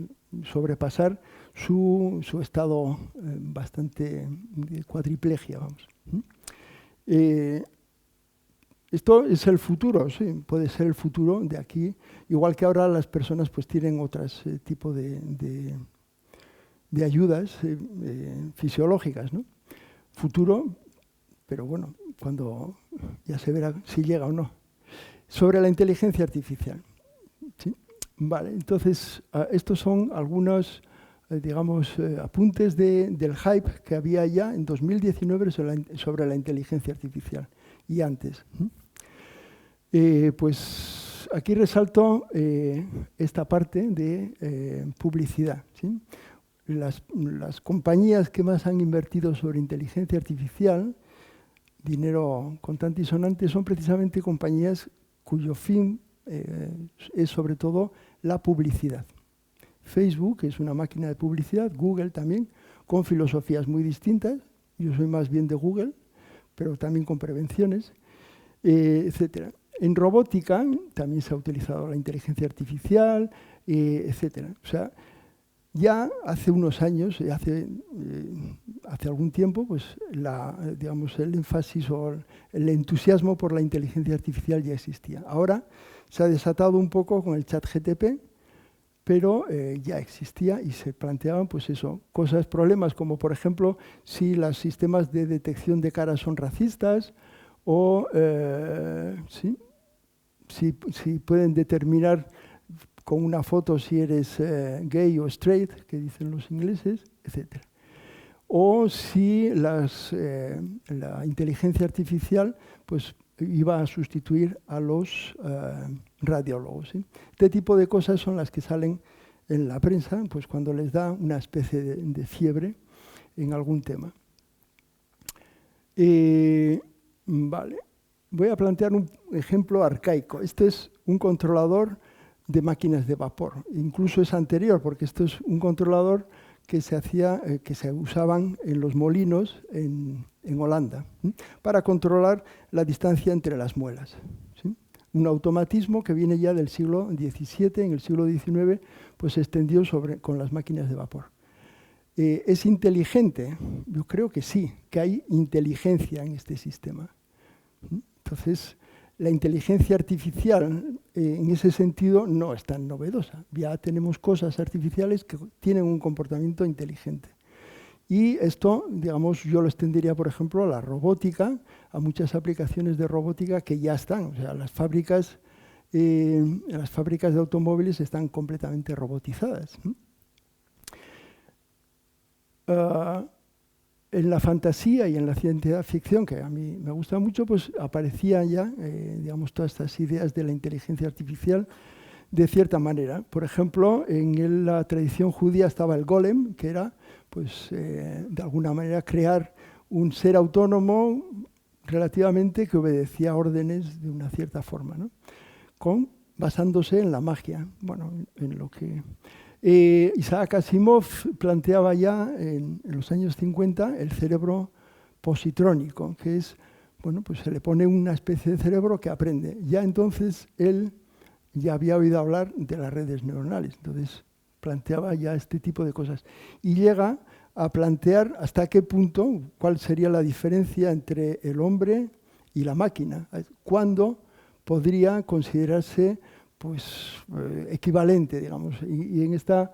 sobrepasar su estado bastante de cuadriplegia, vamos. Esto es el futuro, sí, puede ser el futuro de aquí, igual que ahora las personas pues tienen otros tipos de ayudas fisiológicas, ¿no? Futuro, pero bueno, cuando ya se verá si llega o no. Sobre la inteligencia artificial. ¿Sí? Vale, entonces estos son algunos, digamos, apuntes del hype que había ya en 2019 sobre la inteligencia artificial y antes. Pues aquí resalto esta parte de publicidad. ¿Sí? Las compañías que más han invertido sobre inteligencia artificial, dinero contante y sonante, son precisamente compañías cuyo fin es sobre todo la publicidad. Facebook es una máquina de publicidad, Google también, con filosofías muy distintas. Yo soy más bien de Google, pero también con prevenciones, etc. En robótica también se ha utilizado la inteligencia artificial, etc. O sea, Ya hace unos años, hace algún tiempo, pues digamos, el énfasis o el entusiasmo por la inteligencia artificial ya existía. Ahora se ha desatado un poco con el ChatGPT, pero ya existía y se planteaban pues eso, problemas como por ejemplo si los sistemas de detección de caras son racistas o si pueden determinar con una foto si eres gay o straight, que dicen los ingleses, etc. O si la inteligencia artificial pues, iba a sustituir a los radiólogos. ¿Sí? Este tipo de cosas son las que salen en la prensa pues, cuando les da una especie de fiebre en algún tema. Vale. Voy a plantear un ejemplo arcaico. Este es un controlador de máquinas de vapor. Incluso es anterior, porque esto es un controlador que se usaban en los molinos en Holanda, ¿sí? Para controlar la distancia entre las muelas. ¿Sí? Un automatismo que viene ya del siglo XVII, en el siglo XIX, pues se extendió con las máquinas de vapor. ¿Es inteligente? Yo creo que sí, que hay inteligencia en este sistema. Entonces, la inteligencia artificial, en ese sentido, no es tan novedosa. Ya tenemos cosas artificiales que tienen un comportamiento inteligente. Y esto, digamos, yo lo extendería, por ejemplo, a la robótica, a muchas aplicaciones de robótica que ya están. O sea, las fábricas de automóviles están completamente robotizadas. En la fantasía y en la ciencia ficción, que a mí me gusta mucho, pues aparecían ya, digamos, todas estas ideas de la inteligencia artificial de cierta manera. Por ejemplo, en la tradición judía estaba el golem, que era, pues, de alguna manera crear un ser autónomo relativamente que obedecía órdenes de una cierta forma, ¿no? Basándose en la magia, bueno, en lo que... Isaac Asimov planteaba ya en los años 50 el cerebro positrónico, que es, bueno, pues se le pone una especie de cerebro que aprende. Ya entonces él ya había oído hablar de las redes neuronales, entonces planteaba ya este tipo de cosas. Y llega a plantear hasta qué punto, cuál sería la diferencia entre el hombre y la máquina, cuándo podría considerarse pues, equivalente, digamos. Y en esta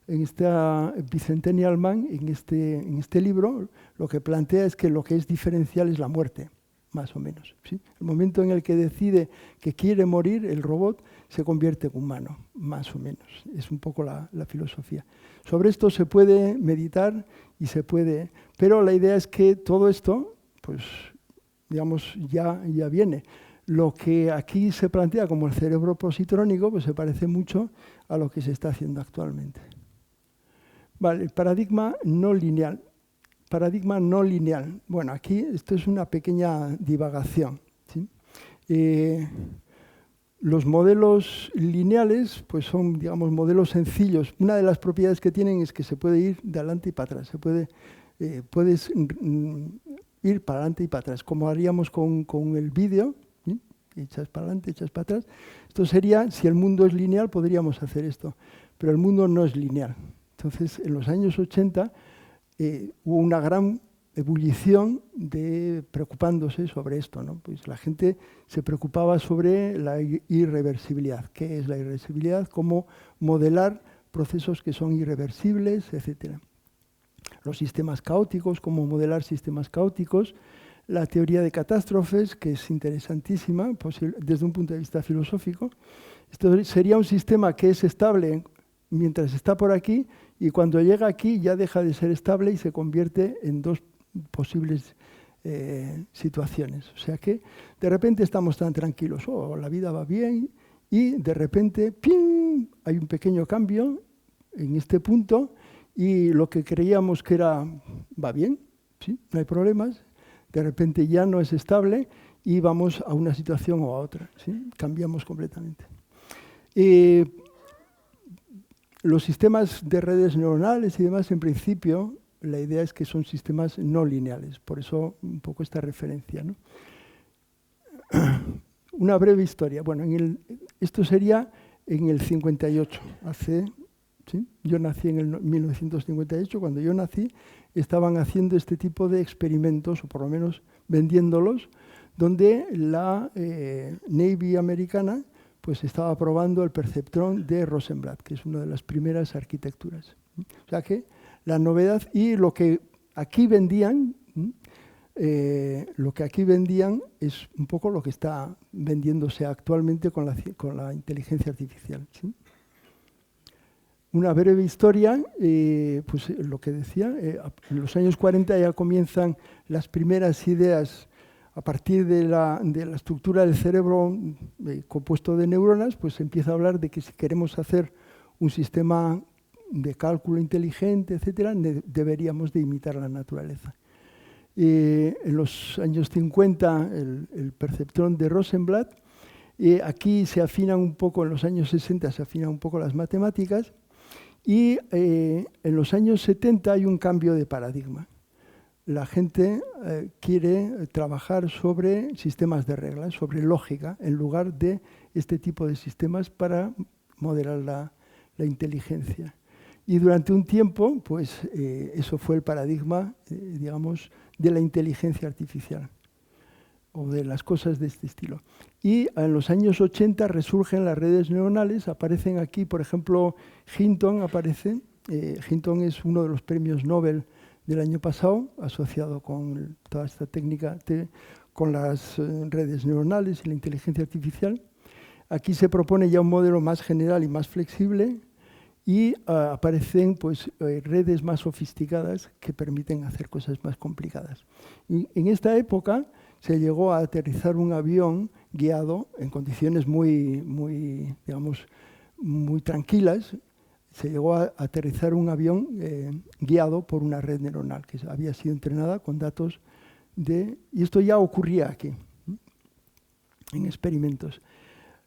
Bicentennial Man, en este libro, lo que plantea es que lo que es diferencial es la muerte, más o menos. ¿Sí? El momento en el que decide que quiere morir, el robot se convierte en humano, más o menos. Es un poco la filosofía. Sobre esto se puede meditar y se puede... Pero la idea es que todo esto, pues, digamos, ya viene. Lo que aquí se plantea como el cerebro positrónico, pues se parece mucho a lo que se está haciendo actualmente. Vale, el paradigma no lineal. Paradigma no lineal. Bueno, aquí esto es una pequeña divagación. ¿Sí? Los modelos lineales pues son, digamos, modelos sencillos. Una de las propiedades que tienen es que se puede ir de adelante y para atrás. Puedes ir para adelante y para atrás, como haríamos con el vídeo. Echas para adelante, echas para atrás. Esto sería, si el mundo es lineal, podríamos hacer esto, pero el mundo no es lineal. Entonces, en los años 80 hubo una gran ebullición preocupándose sobre esto, ¿no? Pues la gente se preocupaba sobre la irreversibilidad. ¿Qué es la irreversibilidad? Cómo modelar procesos que son irreversibles, etc. Los sistemas caóticos, cómo modelar sistemas caóticos. La teoría de catástrofes, que es interesantísima desde un punto de vista filosófico. Esto sería un sistema que es estable mientras está por aquí y cuando llega aquí ya deja de ser estable y se convierte en dos posibles situaciones. O sea que de repente estamos tan tranquilos, la vida va bien y de repente ¡pim!, hay un pequeño cambio en este punto y lo que creíamos que va bien, ¿sí? No hay problemas. De repente ya no es estable y vamos a una situación o a otra. ¿Sí? Cambiamos completamente. Los sistemas de redes neuronales y demás, en principio, la idea es que son sistemas no lineales. Por eso un poco esta referencia, ¿no? Una breve historia. Bueno, esto sería en el 58, hace ¿sí? Yo nací en el 1958, cuando yo nací estaban haciendo este tipo de experimentos, o por lo menos vendiéndolos, donde la Navy americana pues estaba probando el perceptrón de Rosenblatt, que es una de las primeras arquitecturas. O sea que la novedad y lo que aquí vendían, es un poco lo que está vendiéndose actualmente con la inteligencia artificial, ¿sí? Una breve historia, pues lo que decía, en los años 40 ya comienzan las primeras ideas a partir de la estructura del cerebro compuesto de neuronas, pues se empieza a hablar de que si queremos hacer un sistema de cálculo inteligente, etcétera, deberíamos de imitar la naturaleza. En los años 50, el perceptrón de Rosenblatt, aquí se afinan un poco, en los años 60 se afinan un poco las matemáticas, y en los años 70 hay un cambio de paradigma. La gente quiere trabajar sobre sistemas de reglas, sobre lógica, en lugar de este tipo de sistemas para modelar la inteligencia. Y durante un tiempo, pues eso fue el paradigma, digamos, de la inteligencia artificial o de las cosas de este estilo. Y en los años 80 resurgen las redes neuronales, aparecen aquí, por ejemplo, Hinton aparece. Hinton es uno de los premios Nobel del año pasado, asociado con toda esta técnica, con las redes neuronales y la inteligencia artificial. Aquí se propone ya un modelo más general y más flexible, y aparecen pues, redes más sofisticadas que permiten hacer cosas más complicadas. Y en esta época se llegó a aterrizar un avión guiado en condiciones muy tranquilas. Se llegó a aterrizar un avión guiado por una red neuronal que había sido entrenada con datos de... Y esto ya ocurría aquí, en experimentos.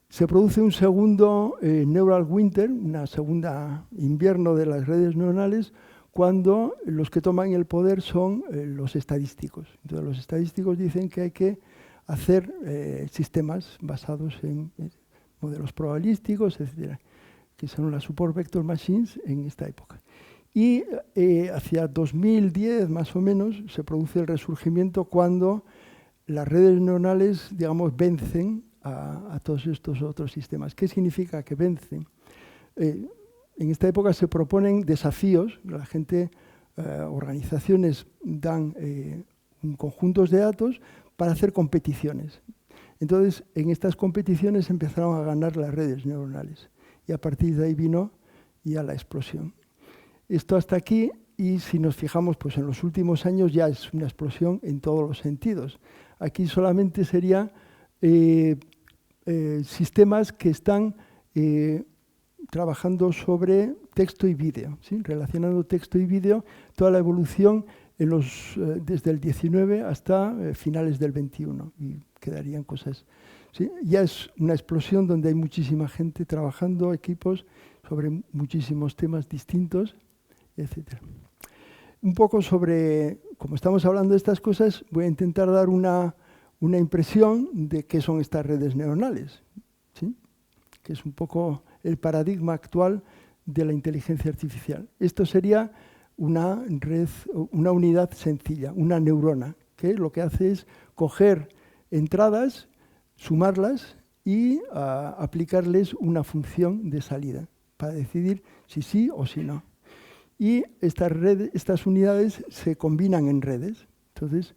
Se produce un segundo neural winter, una segunda invierno de las redes neuronales, cuando los que toman el poder son los estadísticos. Entonces, los estadísticos dicen que hay que hacer sistemas basados en modelos probabilísticos, etcétera, que son las support vector machines en esta época. Y hacia 2010, más o menos, se produce el resurgimiento cuando las redes neuronales, digamos, vencen a todos estos otros sistemas. ¿Qué significa que vencen? En esta época se proponen desafíos. La gente, organizaciones dan conjuntos de datos para hacer competiciones. Entonces, en estas competiciones empezaron a ganar las redes neuronales. Y a partir de ahí vino ya la explosión. Esto hasta aquí, y si nos fijamos pues en los últimos años ya es una explosión en todos los sentidos. Aquí solamente sería sistemas que están trabajando sobre texto y vídeo, ¿sí? Relacionando texto y vídeo, toda la evolución desde el 19 hasta finales del 21, y quedarían cosas... ¿sí? Ya es una explosión donde hay muchísima gente trabajando, equipos, sobre muchísimos temas distintos, etc. Un poco sobre, como estamos hablando de estas cosas, voy a intentar dar una impresión de qué son estas redes neuronales, ¿sí? Que es un poco el paradigma actual de la inteligencia artificial. Esto sería una red, una unidad sencilla, una neurona, que lo que hace es coger entradas, sumarlas y aplicarles una función de salida para decidir si sí o si no. Y estas unidades se combinan en redes. Entonces,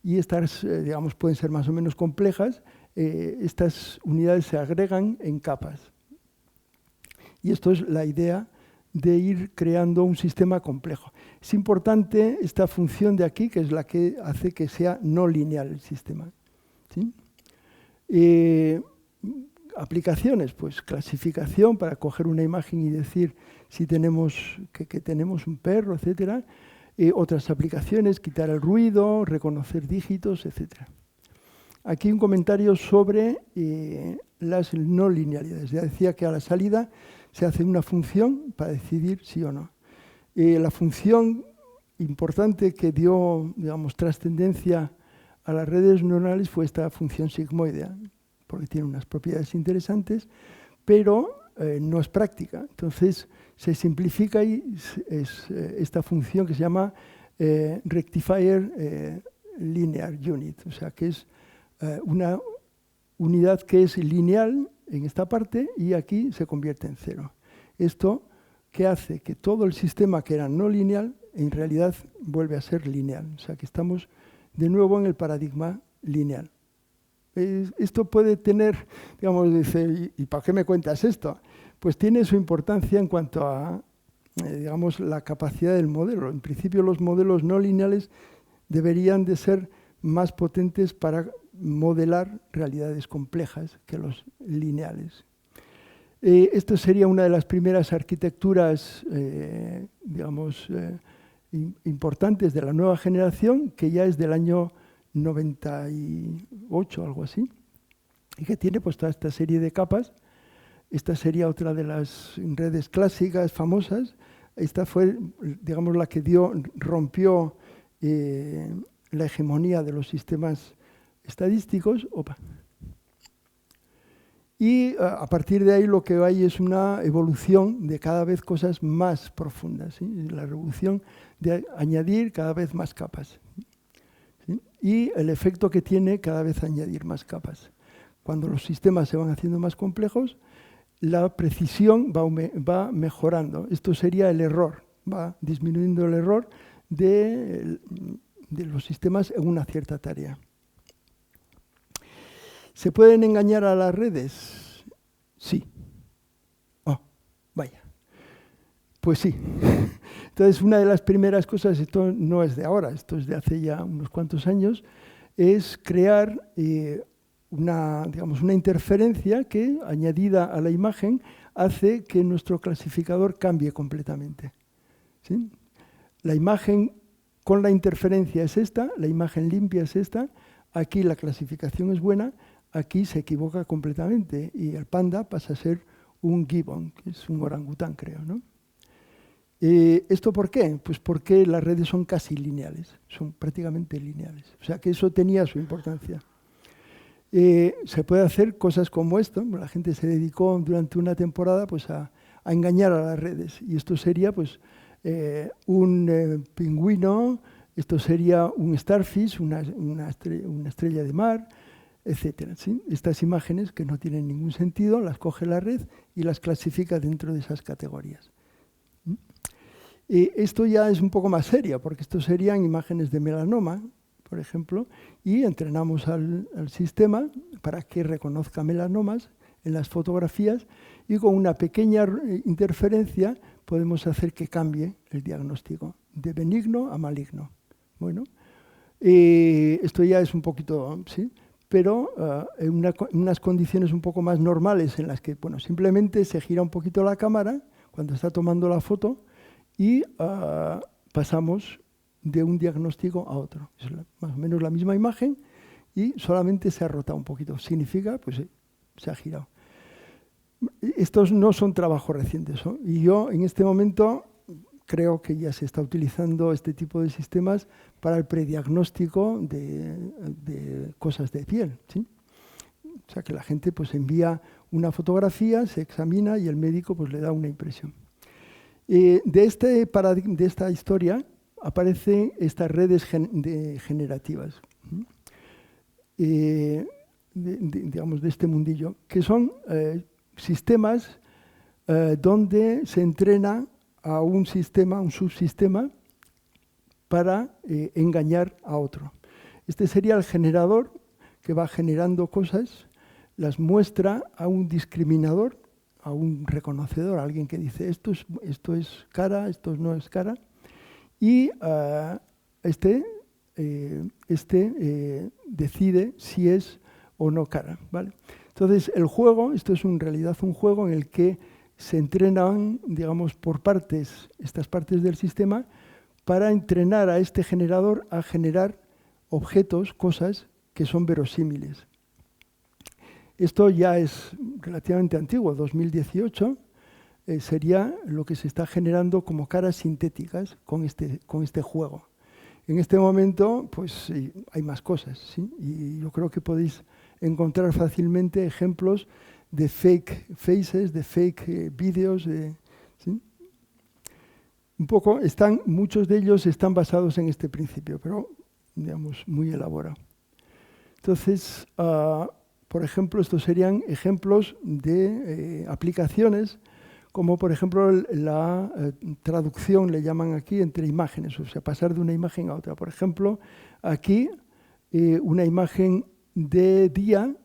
y estas, digamos, pueden ser más o menos complejas. Estas unidades se agregan en capas. Y esto es la idea de ir creando un sistema complejo. Es importante esta función de aquí, que es la que hace que sea no lineal el sistema, ¿sí? Aplicaciones, pues clasificación para coger una imagen y decir si tenemos que tenemos un perro, etcétera. Otras aplicaciones, quitar el ruido, reconocer dígitos, etcétera. Aquí un comentario sobre las no linealidades. Ya decía que a la salida se hace una función para decidir sí o no. La función importante que dio, digamos, trascendencia a las redes neuronales fue esta función sigmoidea, porque tiene unas propiedades interesantes, pero no es práctica. Entonces se simplifica y es esta función que se llama Rectifier Linear Unit, o sea que es una unidad que es lineal en esta parte y aquí se convierte en 0. Esto que hace que todo el sistema que era no lineal en realidad vuelve a ser lineal, o sea que estamos de nuevo en el paradigma lineal. Esto puede tener, digamos, dice, ¿y para qué me cuentas esto? Pues tiene su importancia en cuanto a, digamos, la capacidad del modelo. En principio los modelos no lineales deberían de ser más potentes para modelar realidades complejas que los lineales. Esto sería una de las primeras arquitecturas, digamos, importantes de la nueva generación, que ya es del año 98, algo así, y que tiene pues toda esta serie de capas. Esta sería otra de las redes clásicas famosas. Esta fue, digamos, la que rompió la hegemonía de los sistemas estadísticos. Opa. Y a partir de ahí lo que hay es una evolución de cada vez cosas más profundas, ¿sí? La revolución de añadir cada vez más capas. ¿Sí? Y el efecto que tiene cada vez añadir más capas. Cuando los sistemas se van haciendo más complejos, la precisión va mejorando. Esto sería el error, va disminuyendo el error de los sistemas en una cierta tarea. ¿Se pueden engañar a las redes? Sí. Oh, vaya. Pues sí. Entonces, una de las primeras cosas, esto no es de ahora, esto es de hace ya unos cuantos años, es crear digamos, una interferencia que, añadida a la imagen, hace que nuestro clasificador cambie completamente. ¿Sí? La imagen con la interferencia es esta, la imagen limpia es esta, aquí la clasificación es buena, aquí se equivoca completamente y el panda pasa a ser un gibbon, que es un orangután, creo, ¿no? ¿Esto por qué? Pues porque las redes son casi lineales, son prácticamente lineales. O sea que eso tenía su importancia. Se puede hacer cosas como esto. La gente se dedicó durante una temporada pues, a engañar a las redes. Y esto sería pues, un pingüino, esto sería un starfish, una estrella de mar, etc. ¿Sí? Estas imágenes que no tienen ningún sentido, las coge la red y las clasifica dentro de esas categorías. Esto ya es un poco más serio, porque esto serían imágenes de melanoma, por ejemplo, y entrenamos al sistema para que reconozca melanomas en las fotografías y con una pequeña interferencia podemos hacer que cambie el diagnóstico de benigno a maligno. Bueno, esto ya es un poquito, ¿sí? Pero en unas condiciones un poco más normales en las que, bueno, simplemente se gira un poquito la cámara cuando está tomando la foto y pasamos de un diagnóstico a otro. Es más o menos la misma imagen y solamente se ha rotado un poquito. Significa, pues se ha girado. Estos no son trabajos recientes, ¿no? Y yo en este momento creo que ya se está utilizando este tipo de sistemas para el prediagnóstico de cosas de piel, ¿sí? O sea que la gente pues envía una fotografía, se examina y el médico pues le da una impresión. De esta historia aparecen estas redes generativas, digamos, de este mundillo, que son sistemas donde se entrena a un sistema, un subsistema, para engañar a otro. Este sería el generador que va generando cosas, las muestra a un discriminador, a un reconocedor, a alguien que dice esto es cara, esto no es cara, y decide si es o no cara, ¿vale? Entonces, el juego, esto es en realidad un juego en el que se entrenan, digamos, por partes, estas partes del sistema, para entrenar a este generador a generar objetos, cosas que son verosímiles. Esto ya es relativamente antiguo, 2018, sería lo que se está generando como caras sintéticas con este juego. En este momento, pues hay más cosas, ¿sí? Y yo creo que podéis encontrar fácilmente ejemplos de fake faces, de fake vídeos, ¿sí? Un poco muchos de ellos están basados en este principio, pero digamos muy elaborado. Entonces, por ejemplo, estos serían ejemplos de aplicaciones, como por ejemplo la traducción, le llaman aquí, entre imágenes, o sea, pasar de una imagen a otra. Por ejemplo, aquí una imagen de día,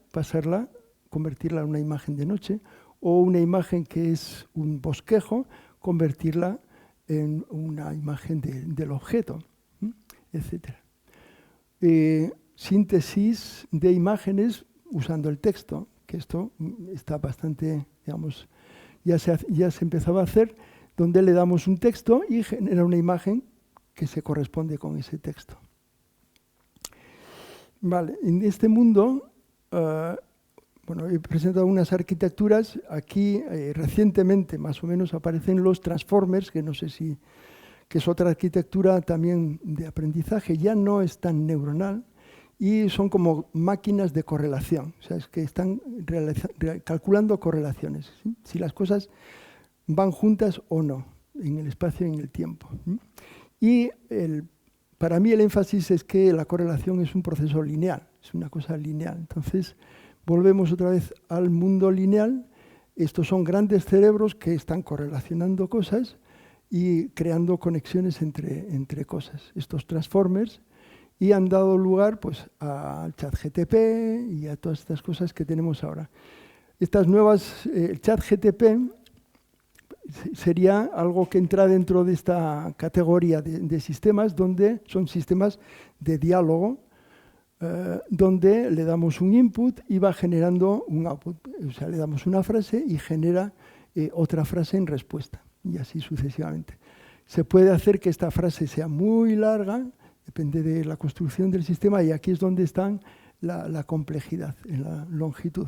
convertirla en una imagen de noche, o una imagen que es un bosquejo, convertirla en una imagen del objeto, etc. Síntesis de imágenes usando el texto, que esto está bastante, digamos, ya se empezaba a hacer, donde le damos un texto y genera una imagen que se corresponde con ese texto. Vale, en este mundo, bueno, he presentado unas arquitecturas. Aquí recientemente, más o menos, aparecen los transformers, que no sé si, que es otra arquitectura también de aprendizaje, ya no es tan neuronal, y son como máquinas de correlación, o sea, es que están calculando correlaciones, ¿sí? Si las cosas van juntas o no, en el espacio y en el tiempo. Y para mí el énfasis es que la correlación es un proceso lineal, es una cosa lineal. Entonces, volvemos otra vez al mundo lineal. Estos son grandes cerebros que están correlacionando cosas y creando conexiones entre cosas. Estos transformers, y han dado lugar pues, al ChatGPT y a todas estas cosas que tenemos ahora. Estas nuevas, el ChatGPT sería algo que entra dentro de esta categoría de sistemas, donde son sistemas de diálogo, donde le damos un input y va generando un output. O sea, le damos una frase y genera otra frase en respuesta, y así sucesivamente. Se puede hacer que esta frase sea muy larga, depende de la construcción del sistema, y aquí es donde está la complejidad, en la longitud.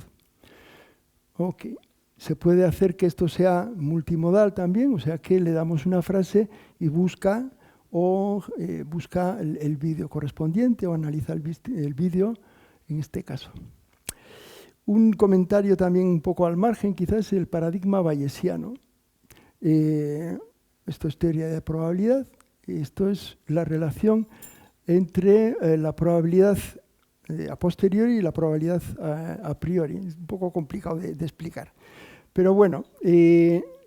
Okay. Se puede hacer que esto sea multimodal también, o sea que le damos una frase y busca el vídeo correspondiente o analiza el vídeo en este caso. Un comentario también un poco al margen, quizás el paradigma bayesiano. Esto es teoría de probabilidad. Esto es la relación entre la probabilidad a posteriori y la probabilidad a priori. Es un poco complicado de explicar. Pero bueno,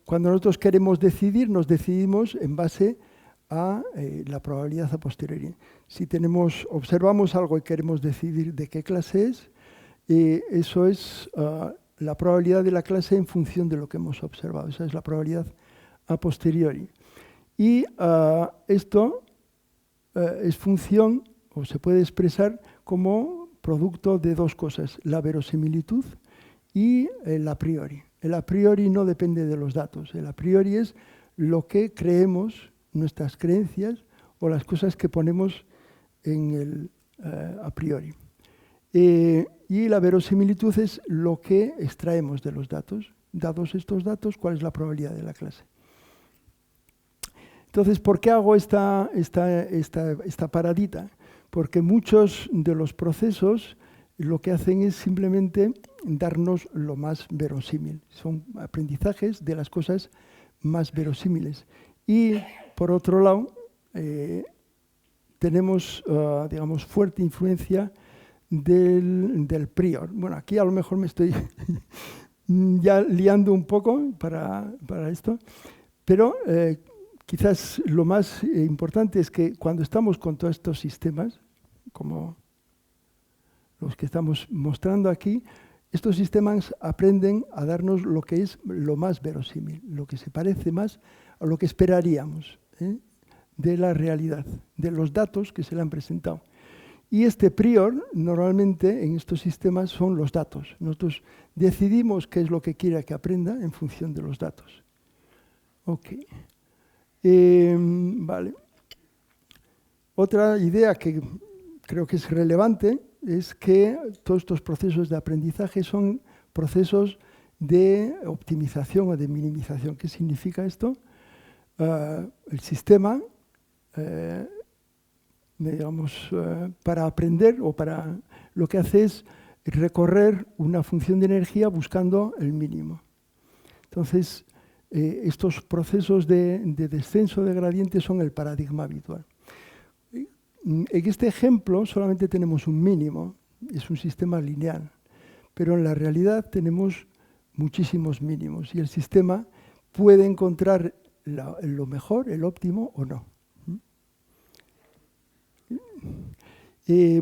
cuando nosotros queremos decidir, nos decidimos en base a la probabilidad a posteriori. Si observamos algo y queremos decidir de qué clase es, eso es la probabilidad de la clase en función de lo que hemos observado. Esa es la probabilidad a posteriori. Y esto es función, o se puede expresar como producto de dos cosas, la verosimilitud y el a priori. El a priori no depende de los datos, el a priori es lo que creemos, nuestras creencias o las cosas que ponemos en el a priori. Y la verosimilitud es lo que extraemos de los datos. Dados estos datos, ¿cuál es la probabilidad de la clase? Entonces, ¿por qué hago esta paradita? Porque muchos de los procesos lo que hacen es simplemente darnos lo más verosímil. Son aprendizajes de las cosas más verosímiles. Y, por otro lado, tenemos, digamos, fuerte influencia del prior. Bueno, aquí a lo mejor me estoy ya liando un poco para esto, pero quizás lo más importante es que cuando estamos con todos estos sistemas, como los que estamos mostrando aquí, estos sistemas aprenden a darnos lo que es lo más verosímil, lo que se parece más a lo que esperaríamos de la realidad, de los datos que se le han presentado. Y este prior, normalmente en estos sistemas, son los datos. Nosotros decidimos qué es lo que quiere que aprenda en función de los datos. Ok. Vale. Otra idea que creo que es relevante es que todos estos procesos de aprendizaje son procesos de optimización o de minimización. ¿Qué significa esto? El sistema, digamos, para aprender o para lo que hace es recorrer una función de energía buscando el mínimo. Entonces, estos procesos de descenso de gradiente son el paradigma habitual. En este ejemplo solamente tenemos un mínimo, es un sistema lineal, pero en la realidad tenemos muchísimos mínimos y el sistema puede encontrar lo mejor, el óptimo o no.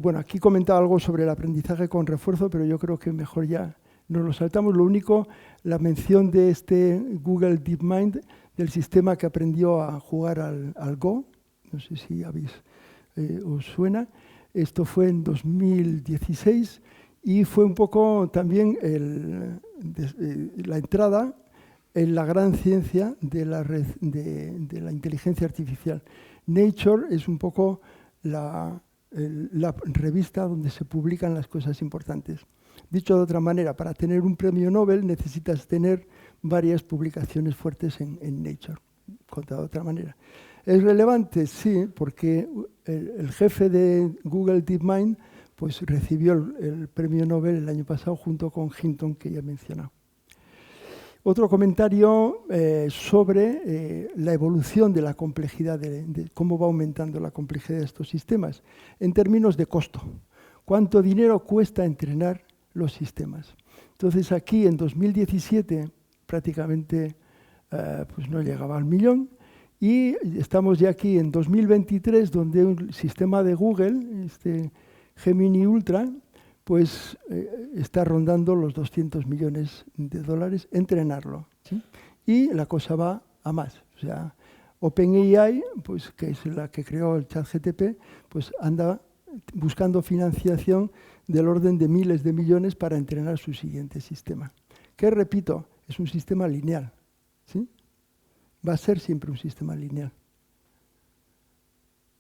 Bueno, aquí comentaba algo sobre el aprendizaje con refuerzo, pero yo creo que mejor ya nos lo saltamos. Lo único, la mención de este Google DeepMind, del sistema que aprendió a jugar al Go, no sé si os suena. Esto fue en 2016 y fue un poco también la entrada en la gran ciencia de la inteligencia artificial. Nature es un poco la revista donde se publican las cosas importantes. Dicho de otra manera, para tener un premio Nobel necesitas tener varias publicaciones fuertes en Nature, contado de otra manera. ¿Es relevante? Sí, porque el jefe de Google DeepMind pues, recibió el premio Nobel el año pasado junto con Hinton, que ya he mencionado. Otro comentario sobre la evolución de la complejidad, de cómo va aumentando la complejidad de estos sistemas, en términos de costo. ¿Cuánto dinero cuesta entrenar los sistemas? Entonces aquí en 2017 prácticamente pues no llegaba al millón y estamos ya aquí en 2023 donde un sistema de Google, este Gemini Ultra, pues está rondando los 200 millones de dólares entrenarlo, ¿sí? Y la cosa va a más. O sea, OpenAI, pues, que es la que creó el ChatGPT, pues anda buscando financiación del orden de miles de millones para entrenar su siguiente sistema. Que, repito, es un sistema lineal, ¿sí? Va a ser siempre un sistema lineal.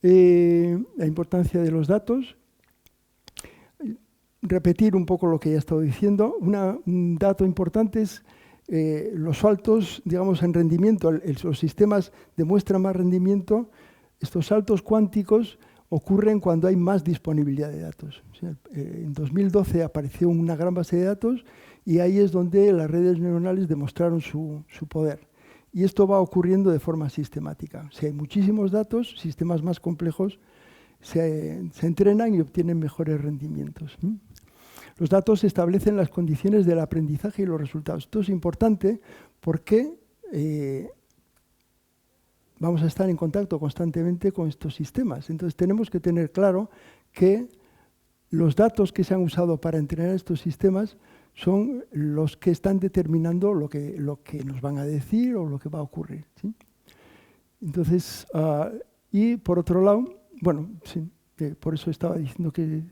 La importancia de los datos. Repetir un poco lo que ya he estado diciendo. Un dato importante es los saltos, digamos, en rendimiento. Los sistemas demuestran más rendimiento. Estos saltos cuánticos ocurren cuando hay más disponibilidad de datos. O sea, en 2012 apareció una gran base de datos y ahí es donde las redes neuronales demostraron su poder. Y esto va ocurriendo de forma sistemática. Si hay muchísimos datos, sistemas más complejos se entrenan y obtienen mejores rendimientos. Los datos establecen las condiciones del aprendizaje y los resultados. Esto es importante porque vamos a estar en contacto constantemente con estos sistemas. Entonces tenemos que tener claro que los datos que se han usado para entrenar estos sistemas son los que están determinando lo que nos van a decir o lo que va a ocurrir, ¿sí? Entonces, y por otro lado, bueno, sí, por eso estaba diciendo que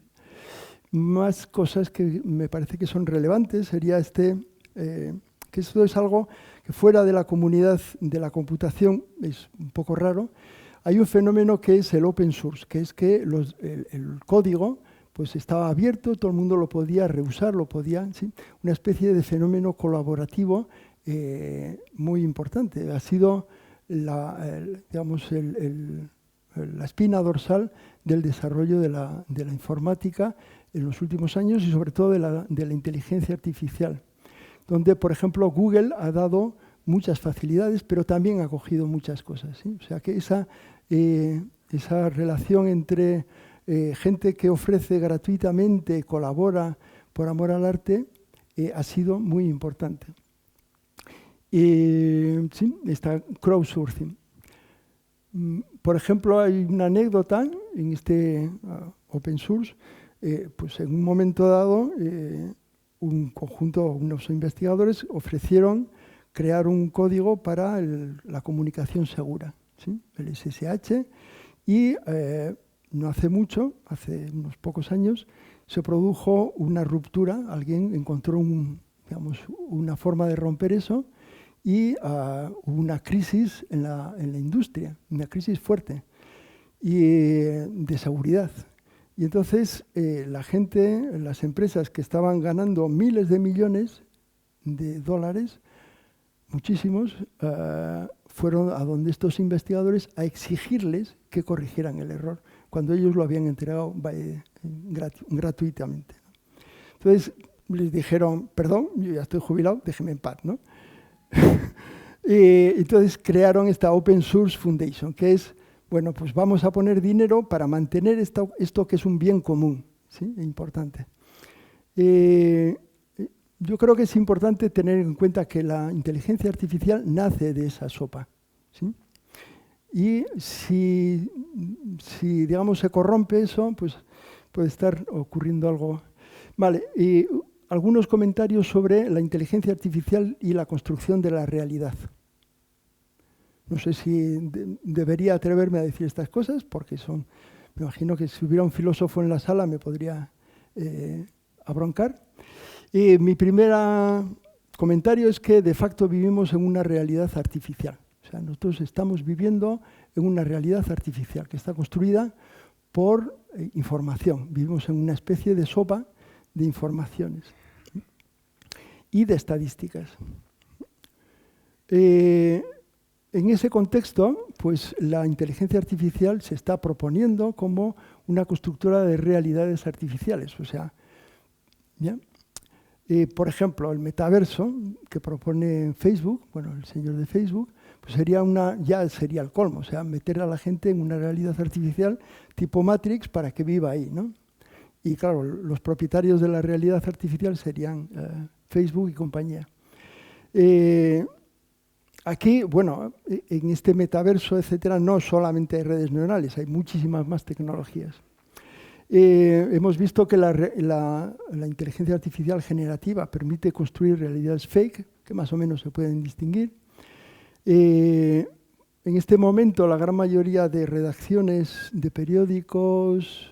más cosas que me parece que son relevantes sería que esto es algo que fuera de la comunidad de la computación es un poco raro. Hay un fenómeno que es el open source, que es que el código pues estaba abierto, todo el mundo lo podía reusar, ¿sí? Una especie de fenómeno colaborativo muy importante. Ha sido la espina dorsal del desarrollo de la informática en los últimos años y sobre todo de la inteligencia artificial, donde, por ejemplo, Google ha dado muchas facilidades, pero también ha cogido muchas cosas, ¿sí? O sea que esa relación entre gente que ofrece gratuitamente, colabora por amor al arte, ha sido muy importante. Sí, está crowdsourcing. Por ejemplo, hay una anécdota en este open source, pues en un momento dado unos investigadores ofrecieron crear un código para la comunicación segura, ¿sí? El SSH, y no hace mucho, hace unos pocos años, se produjo una ruptura, alguien encontró una forma de romper eso y hubo una crisis en la industria, una crisis fuerte y de seguridad. Y entonces la gente, las empresas que estaban ganando miles de millones de dólares, muchísimos, fueron a donde estos investigadores a exigirles que corrigieran el error, cuando ellos lo habían entregado gratuitamente. Entonces les dijeron, perdón, yo ya estoy jubilado, déjeme en paz, ¿no? Entonces crearon esta Open Source Foundation, que es, bueno, pues vamos a poner dinero para mantener esto que es un bien común, ¿sí? Es importante. Yo creo que es importante tener en cuenta que la inteligencia artificial nace de esa sopa, ¿sí? Y si digamos, se corrompe eso, pues puede estar ocurriendo algo. Vale, y algunos comentarios sobre la inteligencia artificial y la construcción de la realidad. No sé si debería atreverme a decir estas cosas, porque me imagino que si hubiera un filósofo en la sala me podría abroncar. Y mi primer comentario es que de facto vivimos en una realidad artificial. O sea, nosotros estamos viviendo en una realidad artificial que está construida por información. Vivimos en una especie de sopa de informaciones y de estadísticas. En ese contexto, pues la inteligencia artificial se está proponiendo como una constructora de realidades artificiales. O sea, ¿ya? Por ejemplo, el metaverso que propone Facebook, bueno, el señor de Facebook, pues ya sería el colmo, o sea, meter a la gente en una realidad artificial tipo Matrix para que viva ahí, ¿no? Y claro, los propietarios de la realidad artificial serían Facebook y compañía. Aquí, bueno, en este metaverso, etcétera, no solamente hay redes neuronales, hay muchísimas más tecnologías. Hemos visto que la inteligencia artificial generativa permite construir realidades fake, que más o menos se pueden distinguir. En este momento, la gran mayoría de redacciones de periódicos,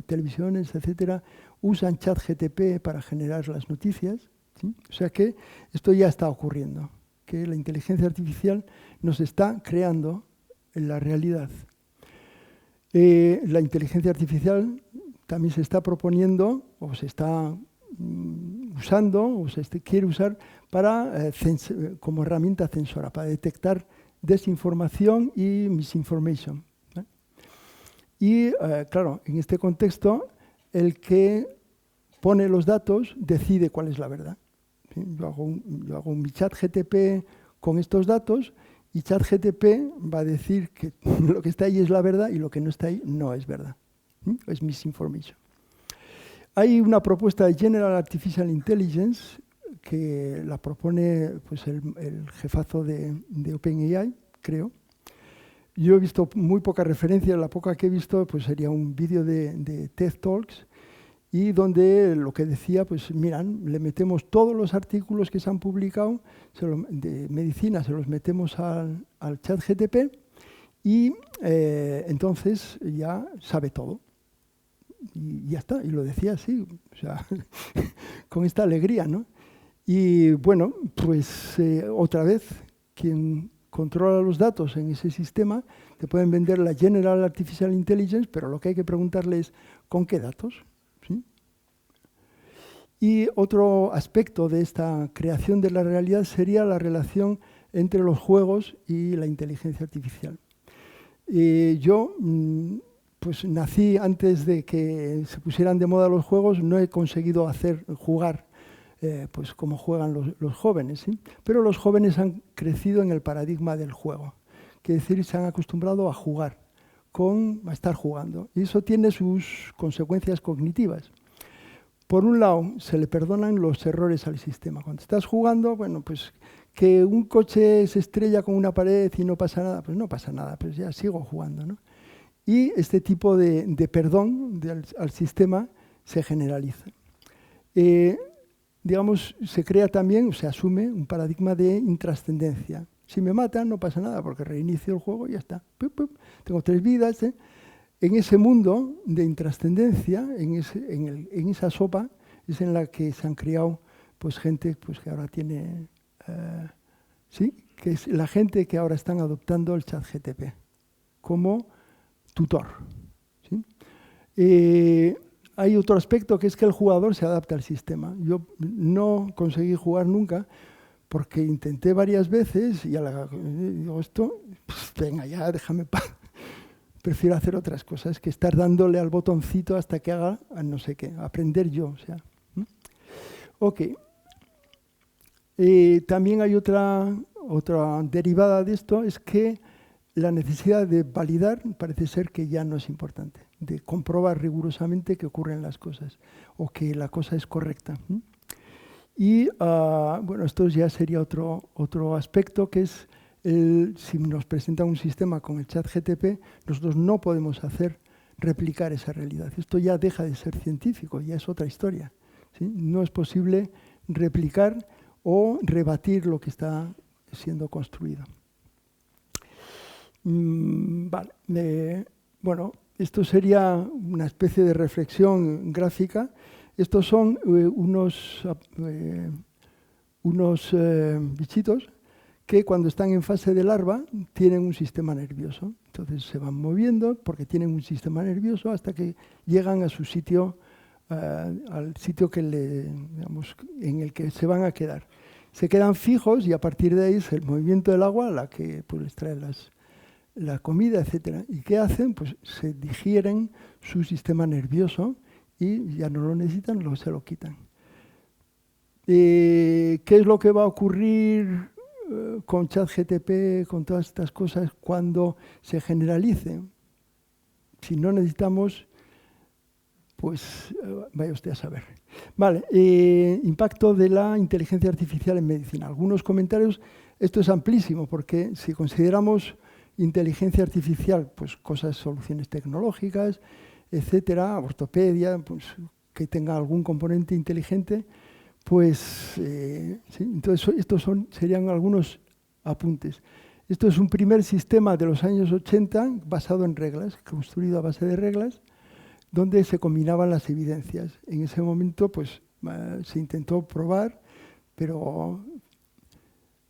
televisiones, etcétera, usan ChatGPT para generar las noticias, ¿sí? O sea que esto ya está ocurriendo, que la inteligencia artificial nos está creando en la realidad. La inteligencia artificial también se está proponiendo, o se está usando, o se quiere usar para, como herramienta censora, para detectar desinformación y misinformation, ¿eh? Y, claro, en este contexto, el que pone los datos decide cuál es la verdad. ¿Sí? Yo hago mi ChatGPT con estos datos y ChatGPT va a decir que lo que está ahí es la verdad y lo que no está ahí no es verdad. Es misinformation. Hay una propuesta de General Artificial Intelligence que la propone pues, el jefazo de OpenAI, creo. Yo he visto muy poca referencia, la poca que he visto pues, sería un vídeo de TED Talks y donde lo que decía, pues miran, le metemos todos los artículos que se han publicado de medicina, se los metemos al ChatGPT y entonces ya sabe todo. Y ya está, y lo decía así, o sea, con esta alegría, ¿no? Y bueno, pues otra vez, quien controla los datos en ese sistema, te pueden vender la General Artificial Intelligence, pero lo que hay que preguntarle es, ¿con qué datos? ¿Sí? Y otro aspecto de esta creación de la realidad sería la relación entre los juegos y la inteligencia artificial. Yo pues nací antes de que se pusieran de moda los juegos, no he conseguido jugar pues como juegan los jóvenes, ¿sí? Pero los jóvenes han crecido en el paradigma del juego, que es decir, se han acostumbrado a jugar, a estar jugando, y eso tiene sus consecuencias cognitivas. Por un lado, se le perdonan los errores al sistema. Cuando estás jugando, bueno, pues que un coche se estrella con una pared y no pasa nada, pues no pasa nada, pues ya sigo jugando, ¿no? Y este tipo de perdón al sistema se generaliza. Digamos, se crea también, se asume un paradigma de intrascendencia. Si me matan, no pasa nada, porque reinicio el juego y ya está. Tengo 3 vidas. En ese mundo de intrascendencia, en esa sopa, es en la que se han criado pues, gente pues, que ahora tiene... ¿sí? Que es la gente que ahora están adoptando el ChatGPT como tutor. ¿Sí? Hay otro aspecto que es que el jugador se adapta al sistema. Yo no conseguí jugar nunca porque intenté varias veces y digo esto, pues venga ya, déjame en paz. Prefiero hacer otras cosas que estar dándole al botoncito hasta que haga no sé qué, aprender yo. O sea, Ok. También hay otra derivada de esto, es que la necesidad de validar parece ser que ya no es importante, de comprobar rigurosamente que ocurren las cosas o que la cosa es correcta. Y bueno, esto ya sería otro aspecto, que es si nos presenta un sistema con el ChatGTP, nosotros no podemos replicar esa realidad. Esto ya deja de ser científico, ya es otra historia, ¿sí? No es posible replicar o rebatir lo que está siendo construido. Vale. Bueno, esto sería una especie de reflexión gráfica. Estos son unos bichitos que cuando están en fase de larva tienen un sistema nervioso. Entonces se van moviendo porque tienen un sistema nervioso hasta que llegan a su sitio, al sitio en el que se van a quedar. Se quedan fijos y a partir de ahí es el movimiento del agua la que pues, les trae la comida, etc. ¿Y qué hacen? Pues se digieren su sistema nervioso y ya no lo necesitan, luego se lo quitan. ¿Qué es lo que va a ocurrir con ChatGTP, con todas estas cosas, cuando se generalice? Si no necesitamos, pues vaya usted a saber. Vale, impacto de la inteligencia artificial en medicina. Algunos comentarios, esto es amplísimo, porque si consideramos inteligencia artificial, pues cosas, soluciones tecnológicas, etcétera, ortopedia, pues que tenga algún componente inteligente, pues sí, entonces estos serían algunos apuntes. Esto es un primer sistema de los años 80 basado en reglas, construido a base de reglas, donde se combinaban las evidencias. En ese momento pues se intentó probar, pero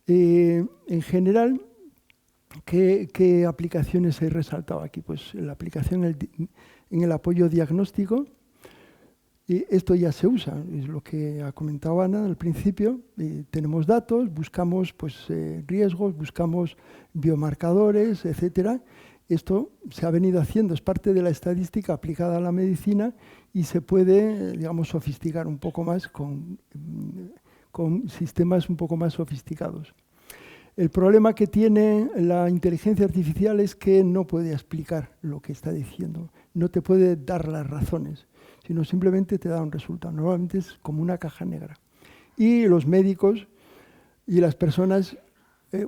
en general, ¿qué aplicaciones he resaltado aquí? Pues la aplicación en el apoyo diagnóstico. Y esto ya se usa, es lo que ha comentado Ana al principio. Tenemos datos, buscamos pues, riesgos, buscamos biomarcadores, etc. Esto se ha venido haciendo, es parte de la estadística aplicada a la medicina y se puede, digamos, sofisticar un poco más con sistemas un poco más sofisticados. El problema que tiene la inteligencia artificial es que no puede explicar lo que está diciendo, no te puede dar las razones, sino simplemente te da un resultado. Normalmente es como una caja negra. Y los médicos y las personas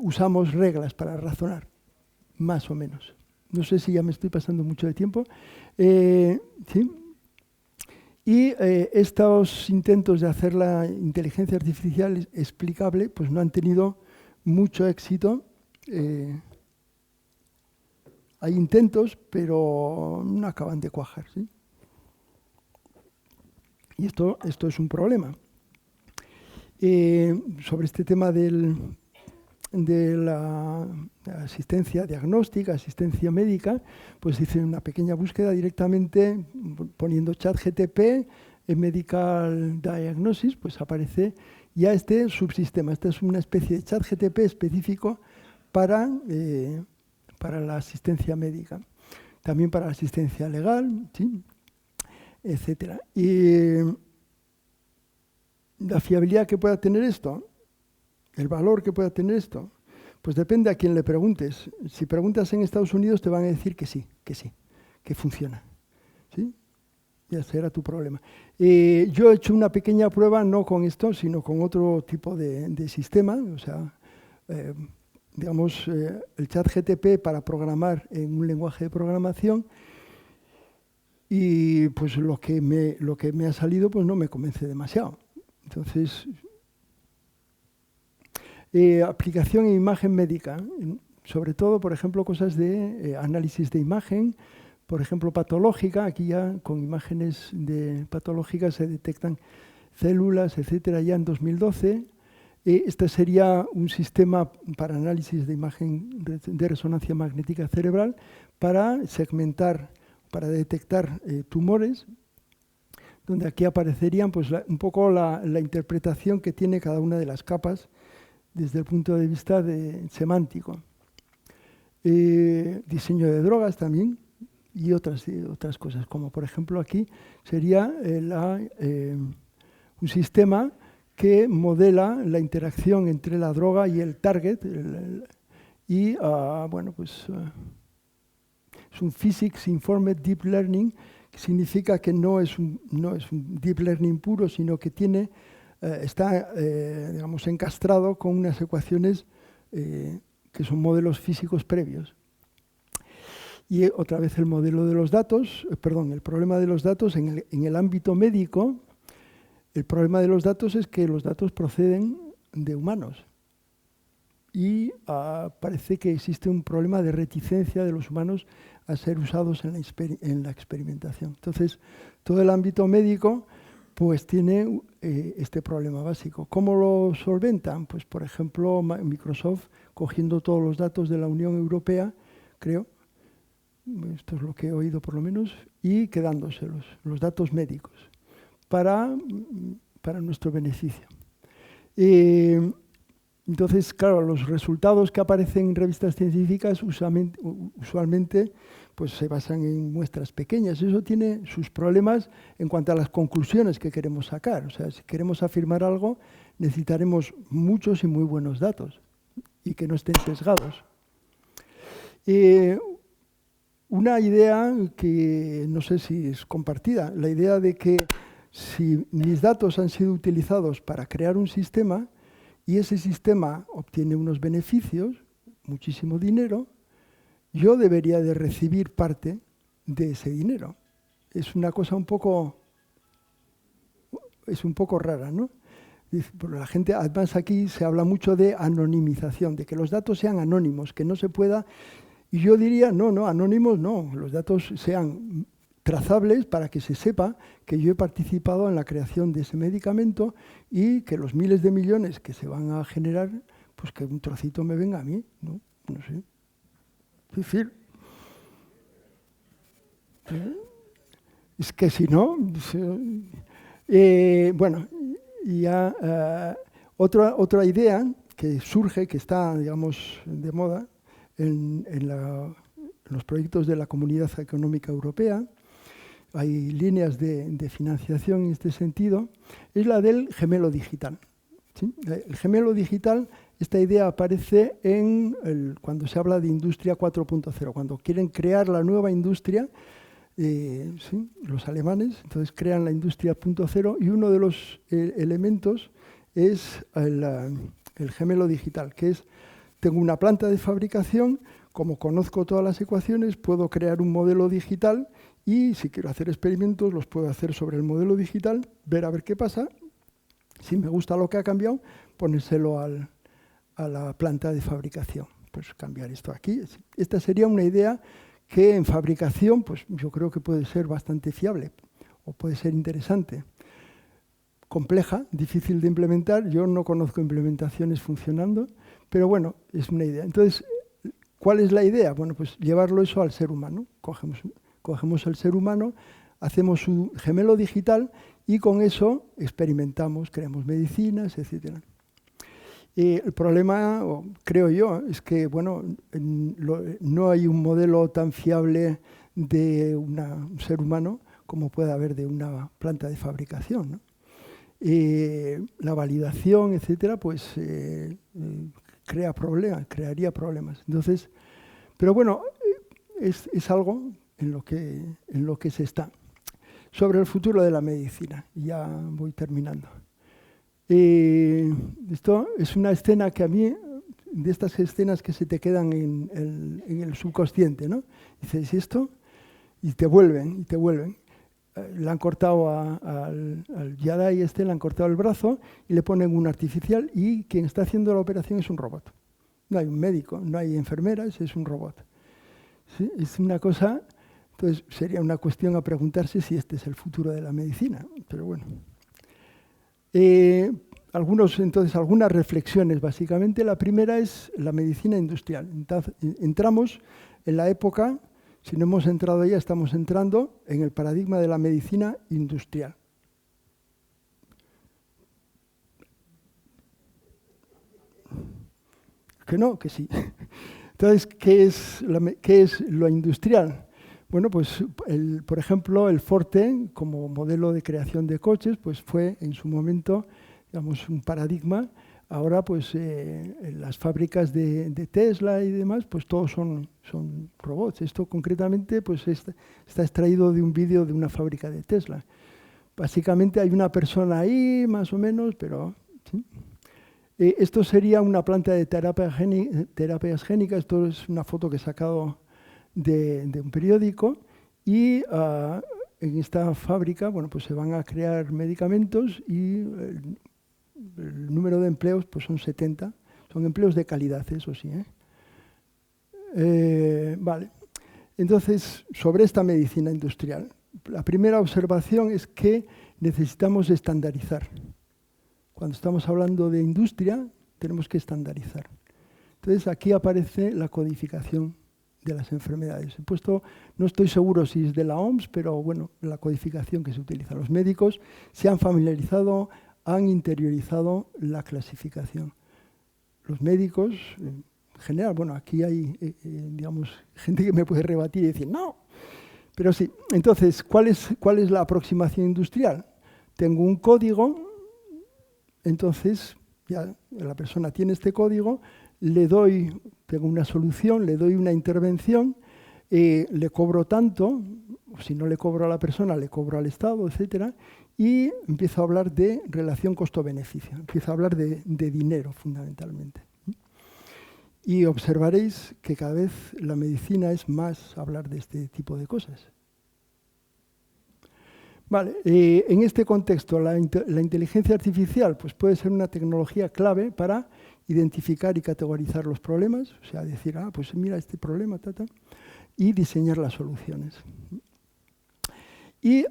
usamos reglas para razonar, más o menos. No sé si ya me estoy pasando mucho de tiempo. ¿Sí? Y estos intentos de hacer la inteligencia artificial explicable pues no han tenido mucho éxito. Hay intentos, pero no acaban de cuajar, ¿sí? Y esto es un problema. Sobre este tema de la asistencia diagnóstica, asistencia médica, pues hice una pequeña búsqueda directamente poniendo ChatGTP en Medical Diagnosis, pues aparece ya este subsistema. Esta es una especie de ChatGTP específico para la asistencia médica, también para la asistencia legal, ¿sí? Etcétera. Y la fiabilidad que pueda tener esto, el valor que pueda tener esto, pues depende a quién le preguntes. Si preguntas en Estados Unidos te van a decir que sí, que funciona, ¿sí? Ya será tu problema. Yo he hecho una pequeña prueba, no con esto, sino con otro tipo de sistema, o sea, digamos, el ChatGTP para programar en un lenguaje de programación. Y pues lo que me ha salido pues no me convence demasiado. Entonces, aplicación en imagen médica, sobre todo, por ejemplo, cosas de análisis de imagen, por ejemplo, patológica. Aquí ya con imágenes patológicas se detectan células, etcétera, ya en 2012. Este sería un sistema para análisis de imagen de resonancia magnética cerebral para segmentar, para detectar tumores, donde aquí aparecerían pues, un poco la interpretación que tiene cada una de las capas desde el punto de vista semántico. Diseño de drogas también y otras cosas, como por ejemplo aquí sería un sistema que modela la interacción entre la droga y el target. Bueno, pues es un Physics Informed Deep Learning, que significa que no es un deep learning puro, sino que está digamos, encastrado con unas ecuaciones que son modelos físicos previos. Y otra vez el modelo de los datos, el problema de los datos en el ámbito médico. El problema de los datos es que los datos proceden de humanos y parece que existe un problema de reticencia de los humanos a ser usados en la experimentación. Entonces, todo el ámbito médico pues tiene este problema básico. ¿Cómo lo solventan? Pues, por ejemplo, Microsoft cogiendo todos los datos de la Unión Europea, creo, esto es lo que he oído por lo menos, y quedándoselos, los datos médicos, para nuestro beneficio. Entonces, claro, los resultados que aparecen en revistas científicas usualmente pues, se basan en muestras pequeñas. Eso tiene sus problemas en cuanto a las conclusiones que queremos sacar. O sea, si queremos afirmar algo, necesitaremos muchos y muy buenos datos y que no estén sesgados. Una idea que no sé si es compartida, la idea de que si mis datos han sido utilizados para crear un sistema y ese sistema obtiene unos beneficios, muchísimo dinero, yo debería de recibir parte de ese dinero. Es una cosa un poco rara, ¿no? La gente, además aquí se habla mucho de anonimización, de que los datos sean anónimos, que no se pueda. Y yo diría, no, anónimos no, los datos sean trazables para que se sepa que yo he participado en la creación de ese medicamento y que los miles de millones que se van a generar, pues que un trocito me venga a mí, no sé. Es decir, es que si no... bueno, ya otra idea que surge, que está, digamos, de moda en los proyectos de la Comunidad Económica Europea, hay líneas de financiación en este sentido, es la del gemelo digital. ¿Sí? El gemelo digital, esta idea aparece cuando se habla de industria 4.0, cuando quieren crear la nueva industria, ¿sí? Los alemanes, entonces crean la industria 0.0 y uno de los elementos es el gemelo digital, que es, tengo una planta de fabricación, como conozco todas las ecuaciones, puedo crear un modelo digital y si quiero hacer experimentos los puedo hacer sobre el modelo digital, ver a ver qué pasa, si me gusta lo que ha cambiado, ponérselo a la planta de fabricación, pues cambiar esto aquí. Esta sería una idea que en fabricación, pues yo creo que puede ser bastante fiable o puede ser interesante. Compleja, difícil de implementar, yo no conozco implementaciones funcionando, pero bueno, es una idea. Entonces, ¿cuál es la idea? Bueno, pues llevarlo eso al ser humano. Cogemos al ser humano, hacemos un gemelo digital y con eso experimentamos, creamos medicinas, etc. El problema, creo yo, es que bueno, no hay un modelo tan fiable de un ser humano como puede haber de una planta de fabricación, ¿no? La validación, etcétera, pues crearía problemas. Entonces, pero bueno, es algo en lo que se está. Sobre el futuro de la medicina, ya voy terminando. Esto es una escena que a mí, de estas escenas que se te quedan en el subconsciente, ¿no? Dices, ¿y esto? Y te vuelven. Le han cortado al Jedi le han cortado el brazo y le ponen un artificial y quien está haciendo la operación es un robot. No hay un médico, no hay enfermeras, es un robot. ¿Sí? Es una cosa, entonces sería una cuestión a preguntarse si este es el futuro de la medicina, pero bueno. Algunas reflexiones, básicamente. La primera es la medicina industrial. Entramos en la época, si no hemos entrado ya, estamos entrando en el paradigma de la medicina industrial. Que no, que sí. Entonces, ¿qué es lo industrial? Bueno, pues, por ejemplo, el Forte, como modelo de creación de coches, pues fue en su momento digamos, un paradigma. Ahora, pues, las fábricas de Tesla y demás, pues todos son robots. Esto concretamente pues, está extraído de un vídeo de una fábrica de Tesla. Básicamente hay una persona ahí, más o menos, pero... ¿sí? Esto sería una planta de terapias génicas. Esto es una foto que he sacado de un periódico. Y en esta fábrica, bueno, pues se van a crear medicamentos y el número de empleos pues son 70. Son empleos de calidad, eso sí. Vale. Entonces, sobre esta medicina industrial, la primera observación es que necesitamos estandarizar. Cuando estamos hablando de industria, tenemos que estandarizar. Entonces, aquí aparece la codificación de las enfermedades. He puesto, no estoy seguro si es de la OMS, pero bueno, la codificación que se utiliza. Los médicos se han familiarizado, han interiorizado la clasificación. Los médicos, en general, bueno, aquí hay, digamos, gente que me puede rebatir y decir, no, pero sí. Entonces, ¿cuál es la aproximación industrial? Tengo un código, entonces ya la persona tiene este código, tengo una solución, le doy una intervención, le cobro tanto, o si no le cobro a la persona, le cobro al Estado, etcétera, y empiezo a hablar de relación costo-beneficio, empiezo a hablar de dinero fundamentalmente. Y observaréis que cada vez la medicina es más hablar de este tipo de cosas. Vale, en este contexto, la inteligencia artificial pues puede ser una tecnología clave para identificar y categorizar los problemas, o sea, decir, pues mira este problema, y diseñar las soluciones. Y,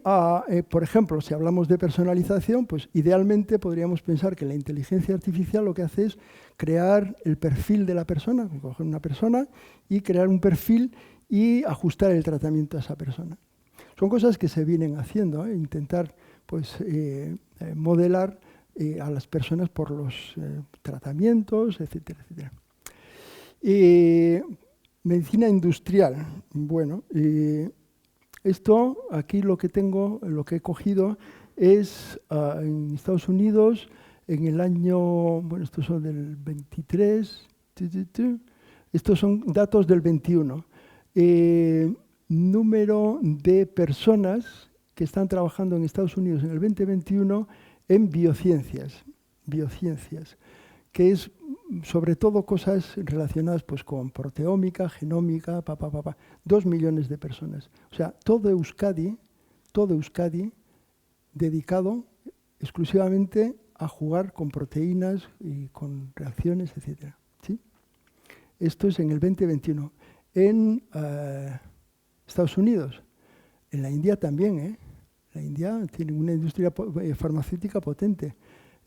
por ejemplo, si hablamos de personalización, pues idealmente podríamos pensar que la inteligencia artificial lo que hace es crear el perfil de la persona, coger una persona y crear un perfil y ajustar el tratamiento a esa persona. Son cosas que se vienen haciendo, intentar pues, modelar a las personas por los tratamientos, etcétera, etcétera. Medicina industrial. Bueno, esto aquí lo que he cogido es en Estados Unidos en el año, bueno, estos son del 23, estos son datos del 21. Número de personas que están trabajando en Estados Unidos en el 2021 en biociencias, que es sobre todo cosas relacionadas pues, con proteómica, genómica, 2 millones de personas. O sea, todo Euskadi dedicado exclusivamente a jugar con proteínas y con reacciones, etc. ¿Sí? Esto es en el 2021. En Estados Unidos, en la India también, La India tiene una industria farmacéutica potente.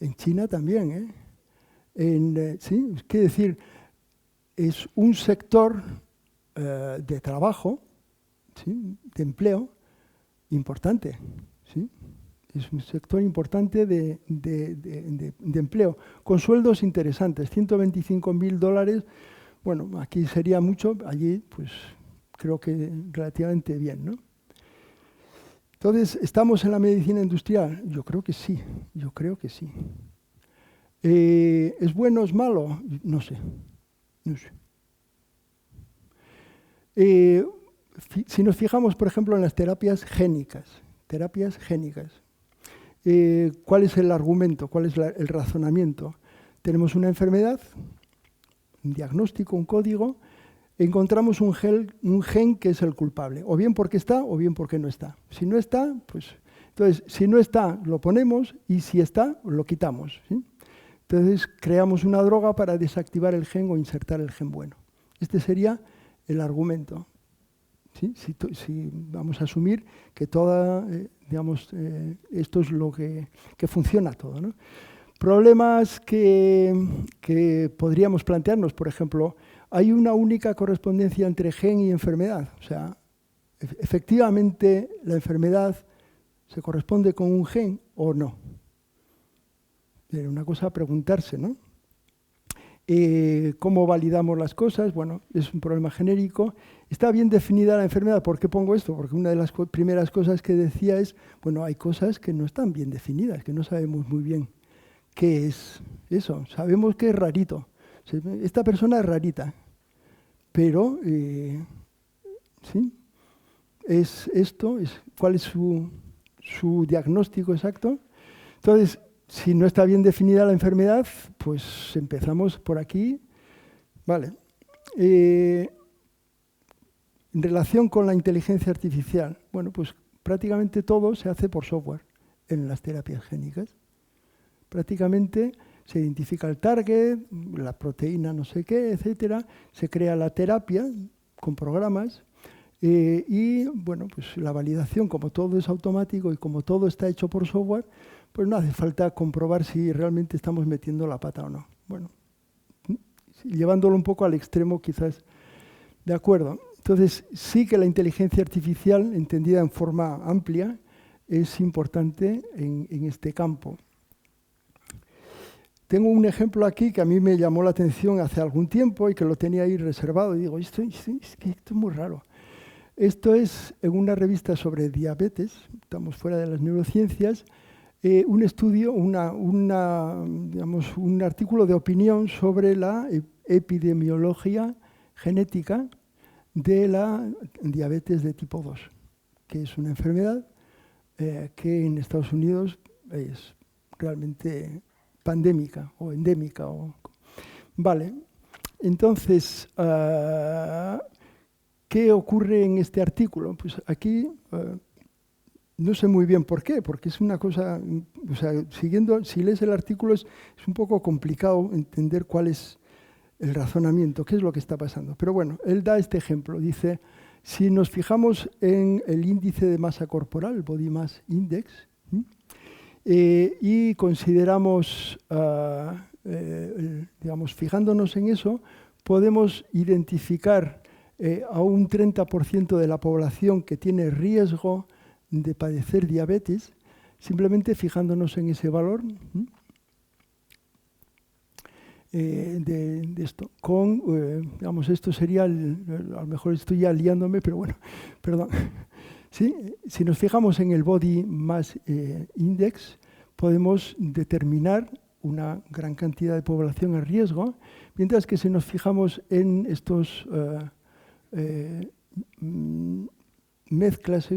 En China también, sí, es decir, es un sector de trabajo, ¿sí? De empleo importante, ¿sí? Es un sector importante de empleo, con sueldos interesantes, $125.000. Bueno, aquí sería mucho, allí pues creo que relativamente bien, ¿no? Entonces, ¿estamos en la medicina industrial? Yo creo que sí, ¿Es bueno o es malo? No sé. Si nos fijamos, por ejemplo, en las terapias génicas, ¿cuál es el argumento? ¿Cuál es el razonamiento? Tenemos una enfermedad, un diagnóstico, un código, encontramos un gen que es el culpable, o bien porque está o bien porque no está. Si no está, pues... Entonces, si no está, lo ponemos, y si está, lo quitamos, ¿sí? Entonces, creamos una droga para desactivar el gen o insertar el gen bueno. Este sería el argumento. ¿Sí? Si vamos a asumir que esto es lo que funciona todo, ¿no? Problemas que podríamos plantearnos, por ejemplo, hay una única correspondencia entre gen y enfermedad. O sea, efectivamente la enfermedad se corresponde con un gen o no. Es una cosa a preguntarse, ¿no? ¿Cómo validamos las cosas? Bueno, es un problema genérico. ¿Está bien definida la enfermedad? ¿Por qué pongo esto? Porque una de las primeras cosas que decía es, bueno, hay cosas que no están bien definidas, que no sabemos muy bien ¿qué es eso? Sabemos que es rarito. Esta persona es rarita, pero ¿sí? Es esto, ¿cuál es su diagnóstico exacto? Entonces, si no está bien definida la enfermedad, pues empezamos por aquí. Vale. En relación con la inteligencia artificial, bueno, pues prácticamente todo se hace por software en las terapias génicas. Prácticamente se identifica el target, la proteína no sé qué, etcétera, se crea la terapia con programas y, bueno, pues la validación, como todo es automático y como todo está hecho por software, pues no hace falta comprobar si realmente estamos metiendo la pata o no. Bueno, llevándolo un poco al extremo quizás. De acuerdo. Entonces, sí que la inteligencia artificial, entendida en forma amplia, es importante en este campo. Tengo un ejemplo aquí que a mí me llamó la atención hace algún tiempo y que lo tenía ahí reservado. Y digo, esto es muy raro. Esto es en una revista sobre diabetes, estamos fuera de las neurociencias, un estudio, digamos, un artículo de opinión sobre la epidemiología genética de la diabetes de tipo 2, que es una enfermedad que en Estados Unidos es realmente pandémica o endémica. Vale, entonces, ¿qué ocurre en este artículo? Pues aquí no sé muy bien por qué, porque es una cosa, o sea, si lees el artículo es un poco complicado entender cuál es el razonamiento, qué es lo que está pasando. Pero bueno, él da este ejemplo. Dice, si nos fijamos en el índice de masa corporal, el Body Mass Index, y consideramos, digamos, fijándonos en eso, podemos identificar a un 30% de la población que tiene riesgo de padecer diabetes, simplemente fijándonos en ese valor. De esto. Digamos, esto sería, a lo mejor estoy ya liándome, pero bueno, perdón. ¿Sí? Si nos fijamos en el Body Mass Index, podemos determinar una gran cantidad de población a riesgo, mientras que si nos fijamos en estos mezclas,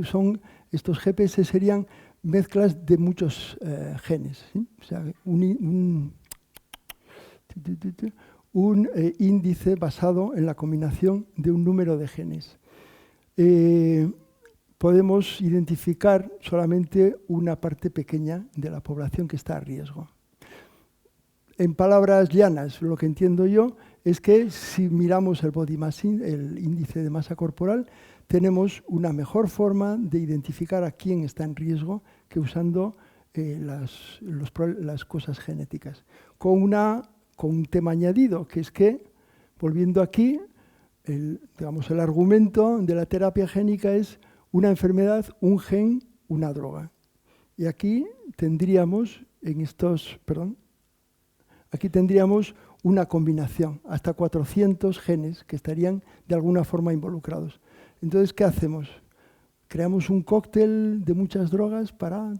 estos GPS serían mezclas de muchos genes, ¿sí? O sea, un índice basado en la combinación de un número de genes. Podemos identificar solamente una parte pequeña de la población que está a riesgo. En palabras llanas, lo que entiendo yo es que si miramos el Body Mass el índice de masa corporal, tenemos una mejor forma de identificar a quién está en riesgo que usando las cosas genéticas. Con un tema añadido, que es que, volviendo aquí, el argumento de la terapia génica es una enfermedad, un gen, una droga. Y aquí tendríamos, aquí tendríamos una combinación, hasta 400 genes que estarían de alguna forma involucrados. Entonces, ¿qué hacemos? Creamos un cóctel de muchas drogas para...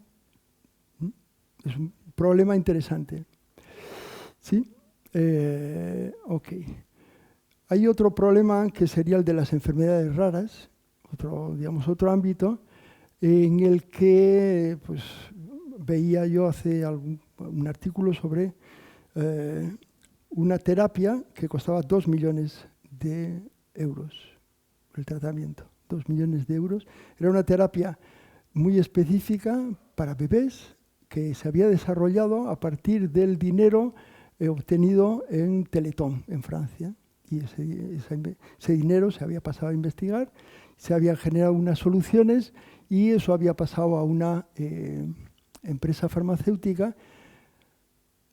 Es un problema interesante. ¿Sí? Ok. Hay otro problema que sería el de las enfermedades raras, otro ámbito, en el que pues, veía yo hace un artículo sobre una terapia que costaba 2 millones de euros, el tratamiento, 2 millones de euros. Era una terapia muy específica para bebés que se había desarrollado a partir del dinero obtenido en Teletón, en Francia. Y ese dinero se había pasado a investigar, se habían generado unas soluciones y eso había pasado a una empresa farmacéutica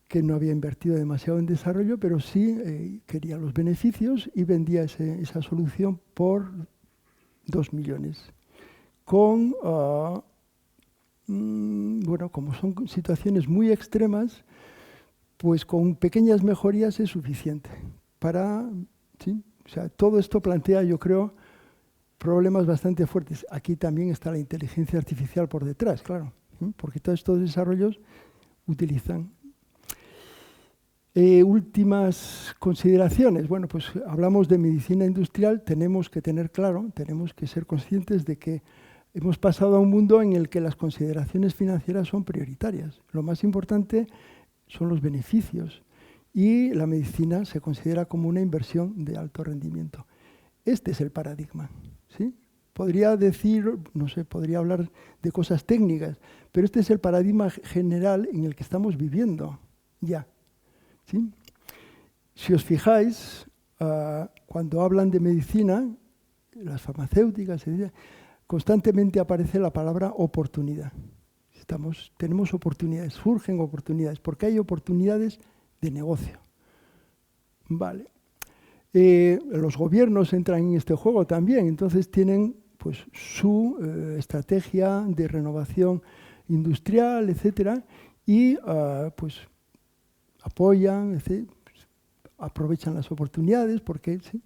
que no había invertido demasiado en desarrollo, pero sí quería los beneficios y vendía esa solución por 2 millones. Bueno, como son situaciones muy extremas, pues con pequeñas mejorías es suficiente para... ¿sí? O sea, todo esto plantea, yo creo, problemas bastante fuertes. Aquí también está la inteligencia artificial por detrás, claro, ¿sí? Porque todos estos desarrollos utilizan... Últimas consideraciones. Bueno, pues hablamos de medicina industrial, tenemos que tener claro, tenemos que ser conscientes de que hemos pasado a un mundo en el que las consideraciones financieras son prioritarias. Lo más importante son los beneficios y la medicina se considera como una inversión de alto rendimiento. Este es el paradigma, ¿sí? Podría decir, no sé, podría hablar de cosas técnicas, pero este es el paradigma general en el que estamos viviendo ya. ¿Sí? Si os fijáis, cuando hablan de medicina, las farmacéuticas, constantemente aparece la palabra oportunidad. Tenemos oportunidades, surgen oportunidades, porque hay oportunidades de negocio. Vale. Los gobiernos entran en este juego también, entonces tienen pues, su estrategia de renovación industrial, etcétera, y pues apoyan, aprovechan las oportunidades, porque sí.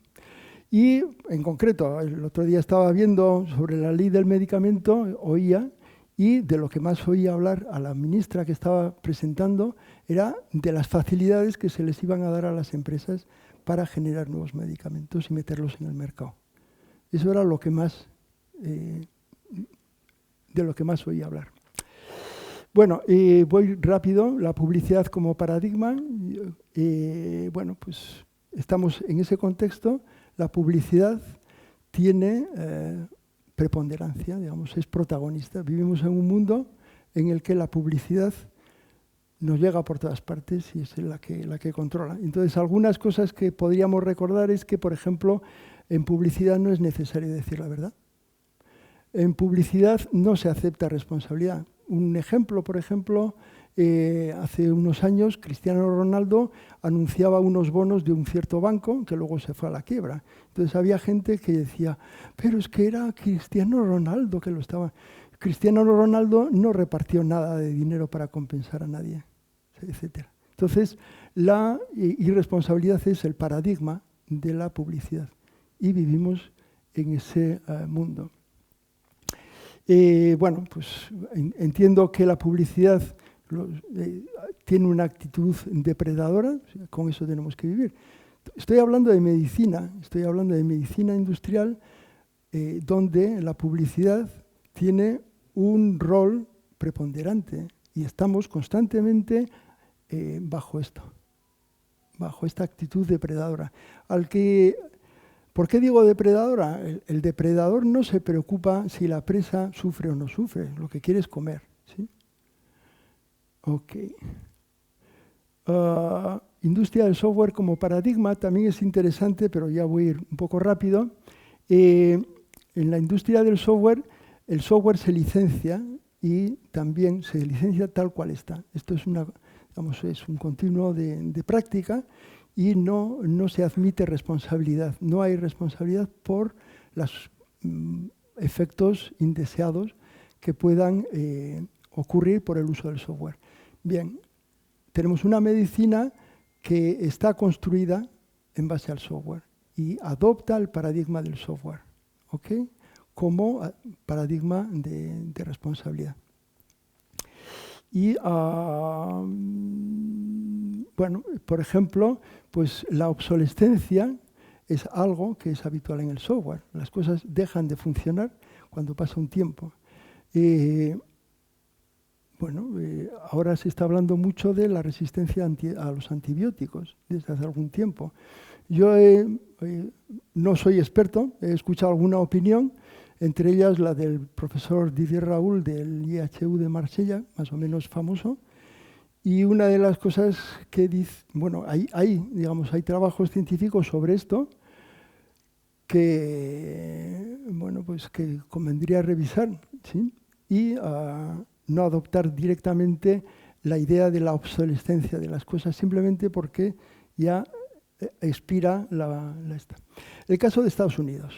Y en concreto, el otro día estaba viendo sobre la ley del medicamento, oía, y de lo que más oía hablar a la ministra que estaba presentando era de las facilidades que se les iban a dar a las empresas para generar nuevos medicamentos y meterlos en el mercado. Eso era lo que más, de lo que más oía hablar. Bueno, voy rápido, la publicidad como paradigma. Bueno, pues estamos en ese contexto. La publicidad tiene preponderancia, digamos, es protagonista. Vivimos en un mundo en el que la publicidad nos llega por todas partes y es la que controla. Entonces, algunas cosas que podríamos recordar es que, por ejemplo, en publicidad no es necesario decir la verdad. En publicidad no se acepta responsabilidad. Un ejemplo, por ejemplo, hace unos años Cristiano Ronaldo anunciaba unos bonos de un cierto banco que luego se fue a la quiebra. Entonces había gente que decía, pero es que era Cristiano Ronaldo que lo estaba... Cristiano Ronaldo no repartió nada de dinero para compensar a nadie, etc. Entonces la irresponsabilidad es el paradigma de la publicidad y vivimos en ese mundo. Bueno, pues entiendo que la publicidad tiene una actitud depredadora, con eso tenemos que vivir. Estoy hablando de medicina industrial, donde la publicidad tiene un rol preponderante y estamos constantemente bajo esta actitud depredadora. ¿Por qué digo depredadora? El depredador no se preocupa si la presa sufre o no sufre, lo que quiere es comer. ¿Sí? Ok. Industria del software como paradigma también es interesante, pero ya voy a ir un poco rápido. En la industria del software, el software se licencia y también se licencia tal cual está. Esto es, es un continuo de práctica. Y no se admite responsabilidad. No hay responsabilidad por los efectos indeseados que puedan ocurrir por el uso del software. Bien, tenemos una medicina que está construida en base al software y adopta el paradigma del software, ¿ok? Como paradigma de responsabilidad. Y, bueno, por ejemplo, pues la obsolescencia es algo que es habitual en el software. Las cosas dejan de funcionar cuando pasa un tiempo. Ahora se está hablando mucho de la resistencia a los antibióticos desde hace algún tiempo. Yo no soy experto, he escuchado alguna opinión, entre ellas la del profesor Didier Raoult del IHU de Marsella, más o menos famoso. Y una de las cosas que dice, bueno, hay trabajos científicos sobre esto que, bueno, pues que convendría revisar, ¿sí? Y no adoptar directamente la idea de la obsolescencia de las cosas, simplemente porque ya expira esta. El caso de Estados Unidos.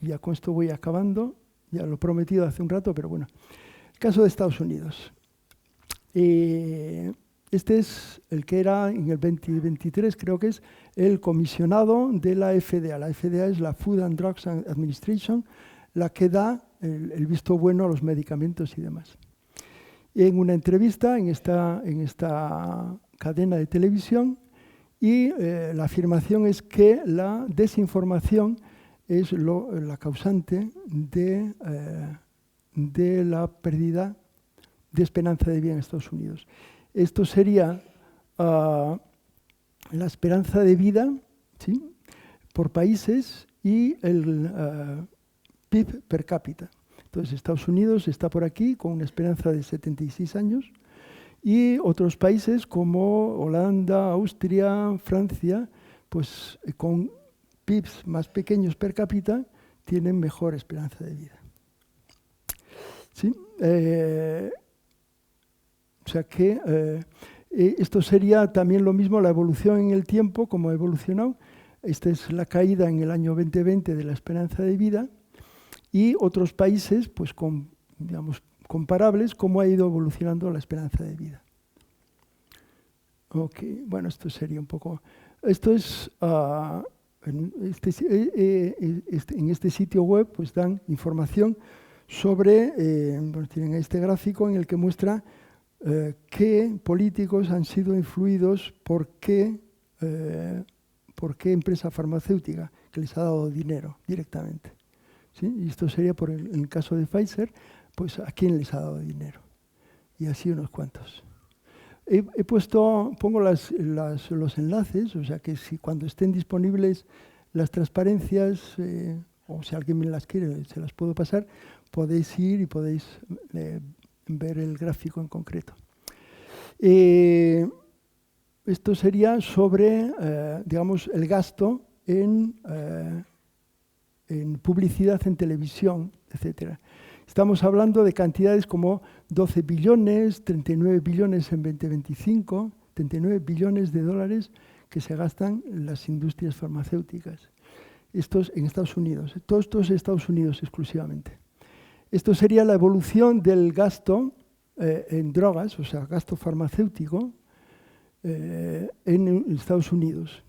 Ya con esto voy acabando, ya lo he prometido hace un rato, pero bueno. El caso de Estados Unidos. Este es el que era en el 2023, creo que es el comisionado de la FDA. La FDA es la Food and Drugs Administration, la que da el visto bueno a los medicamentos y demás. En una entrevista, en esta cadena de televisión y la afirmación es que la desinformación es la causante de la pérdida de esperanza de vida en Estados Unidos. Esto sería la esperanza de vida, ¿sí?, por países y el PIB per cápita. Entonces, Estados Unidos está por aquí con una esperanza de 76 años y otros países como Holanda, Austria, Francia, pues con PIBs más pequeños per cápita tienen mejor esperanza de vida. ¿Sí? O sea que esto sería también lo mismo, la evolución en el tiempo, como ha evolucionado. Esta es la caída en el año 2020 de la esperanza de vida y otros países, pues digamos, comparables, cómo ha ido evolucionando la esperanza de vida. Ok, bueno, esto sería un poco... Esto es... en este sitio web pues dan información sobre... bueno, tienen este gráfico en el que muestra qué políticos han sido influidos por qué empresa farmacéutica que les ha dado dinero directamente. ¿Sí? Y esto sería por el caso de Pfizer, pues a quién les ha dado dinero. Y así unos cuantos. Pongo los enlaces, o sea que si cuando estén disponibles las transparencias, o si alguien me las quiere, se las puedo pasar, podéis ir y podéis ver el gráfico en concreto. Esto sería sobre, digamos, el gasto en publicidad en televisión, etc. Estamos hablando de cantidades como 12 billones, 39 billones en 2025, 39 billones de dólares que se gastan en las industrias farmacéuticas. Estos en Estados Unidos, todos estos Estados Unidos exclusivamente. Esto sería la evolución del gasto en drogas, o sea, gasto farmacéutico en Estados Unidos,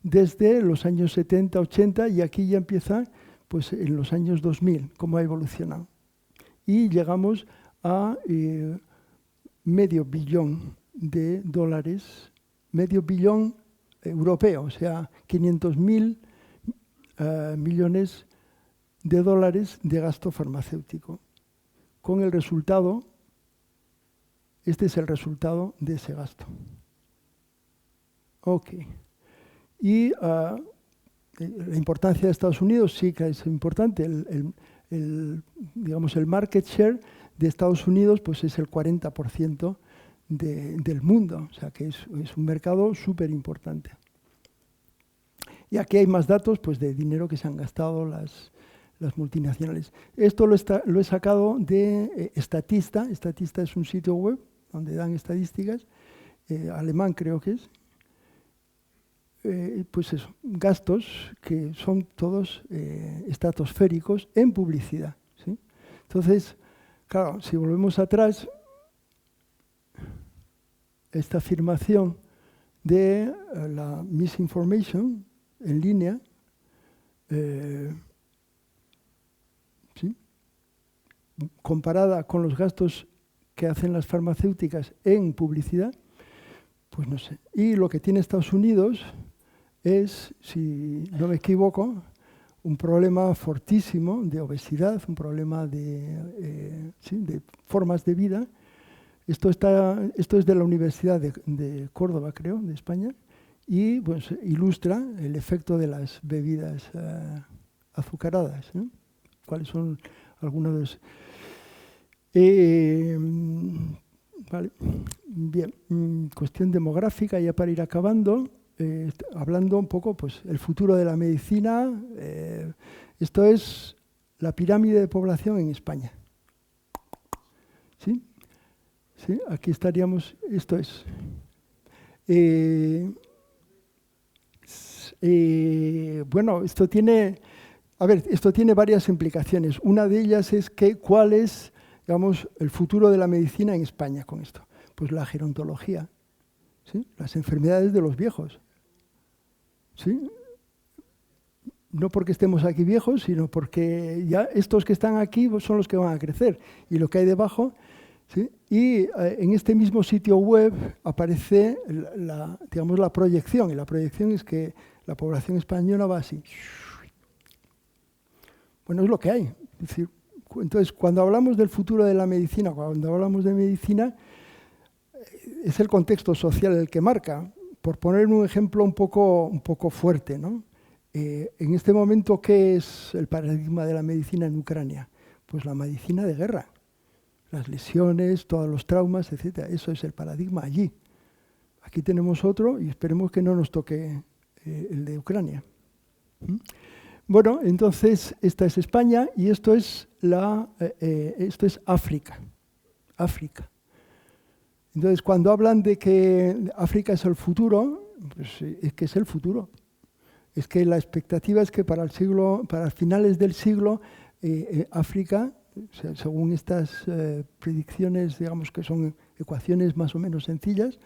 desde los años 70, 80, y aquí ya empieza pues, en los años 2000, cómo ha evolucionado. Y llegamos a medio billón de dólares, medio billón europeo, o sea, 500.000 millones de dólares de gasto farmacéutico. Con el resultado, este es el resultado de ese gasto. Ok. Y la importancia de Estados Unidos sí que es importante. Digamos, el market share de Estados Unidos pues es el 40% del mundo. O sea que es un mercado súper importante. Y aquí hay más datos pues, de dinero que se han gastado las multinacionales. Esto lo he sacado de Statista. Statista es un sitio web donde dan estadísticas, alemán creo que es. Pues eso, gastos que son todos estratosféricos en publicidad, ¿sí? Entonces, claro, si volvemos atrás, esta afirmación de la misinformation en línea, ¿sí?, comparada con los gastos que hacen las farmacéuticas en publicidad, pues no sé. Y lo que tiene Estados Unidos es, si no me equivoco, un problema fortísimo de obesidad, un problema de formas de vida. Esto es de la Universidad de Córdoba, creo, de España, y pues, ilustra el efecto de las bebidas azucaradas, ¿no? ¿Cuáles son algunos de los...? Vale. Bien, cuestión demográfica, ya para ir acabando. Hablando un poco, pues, el futuro de la medicina. Esto es la pirámide de población en España. ¿Sí? ¿Sí? Aquí estaríamos, esto es. Bueno, esto tiene varias implicaciones. Una de ellas es cuál es, digamos, el futuro de la medicina en España con esto. Pues la gerontología, ¿sí? Las enfermedades de los viejos. ¿Sí? No porque estemos aquí viejos, sino porque ya estos que están aquí son los que van a crecer. Y lo que hay debajo, ¿sí? Y en este mismo sitio web aparece digamos, la proyección, y la proyección es que la población española va así. Bueno, es lo que hay. Es decir, entonces, cuando hablamos del futuro de la medicina, cuando hablamos de medicina, es el contexto social el que marca. Por poner un ejemplo un poco fuerte, ¿no? En este momento, ¿qué es el paradigma de la medicina en Ucrania? Pues la medicina de guerra. Las lesiones, todos los traumas, etc. Eso es el paradigma allí. Aquí tenemos otro y esperemos que no nos toque el de Ucrania. Bueno, entonces esta es España y esto es África. África. Entonces, cuando hablan de que África es el futuro, pues es que es el futuro. Es que la expectativa es que para finales del siglo, África, según estas predicciones, digamos que son ecuaciones más o menos sencillas,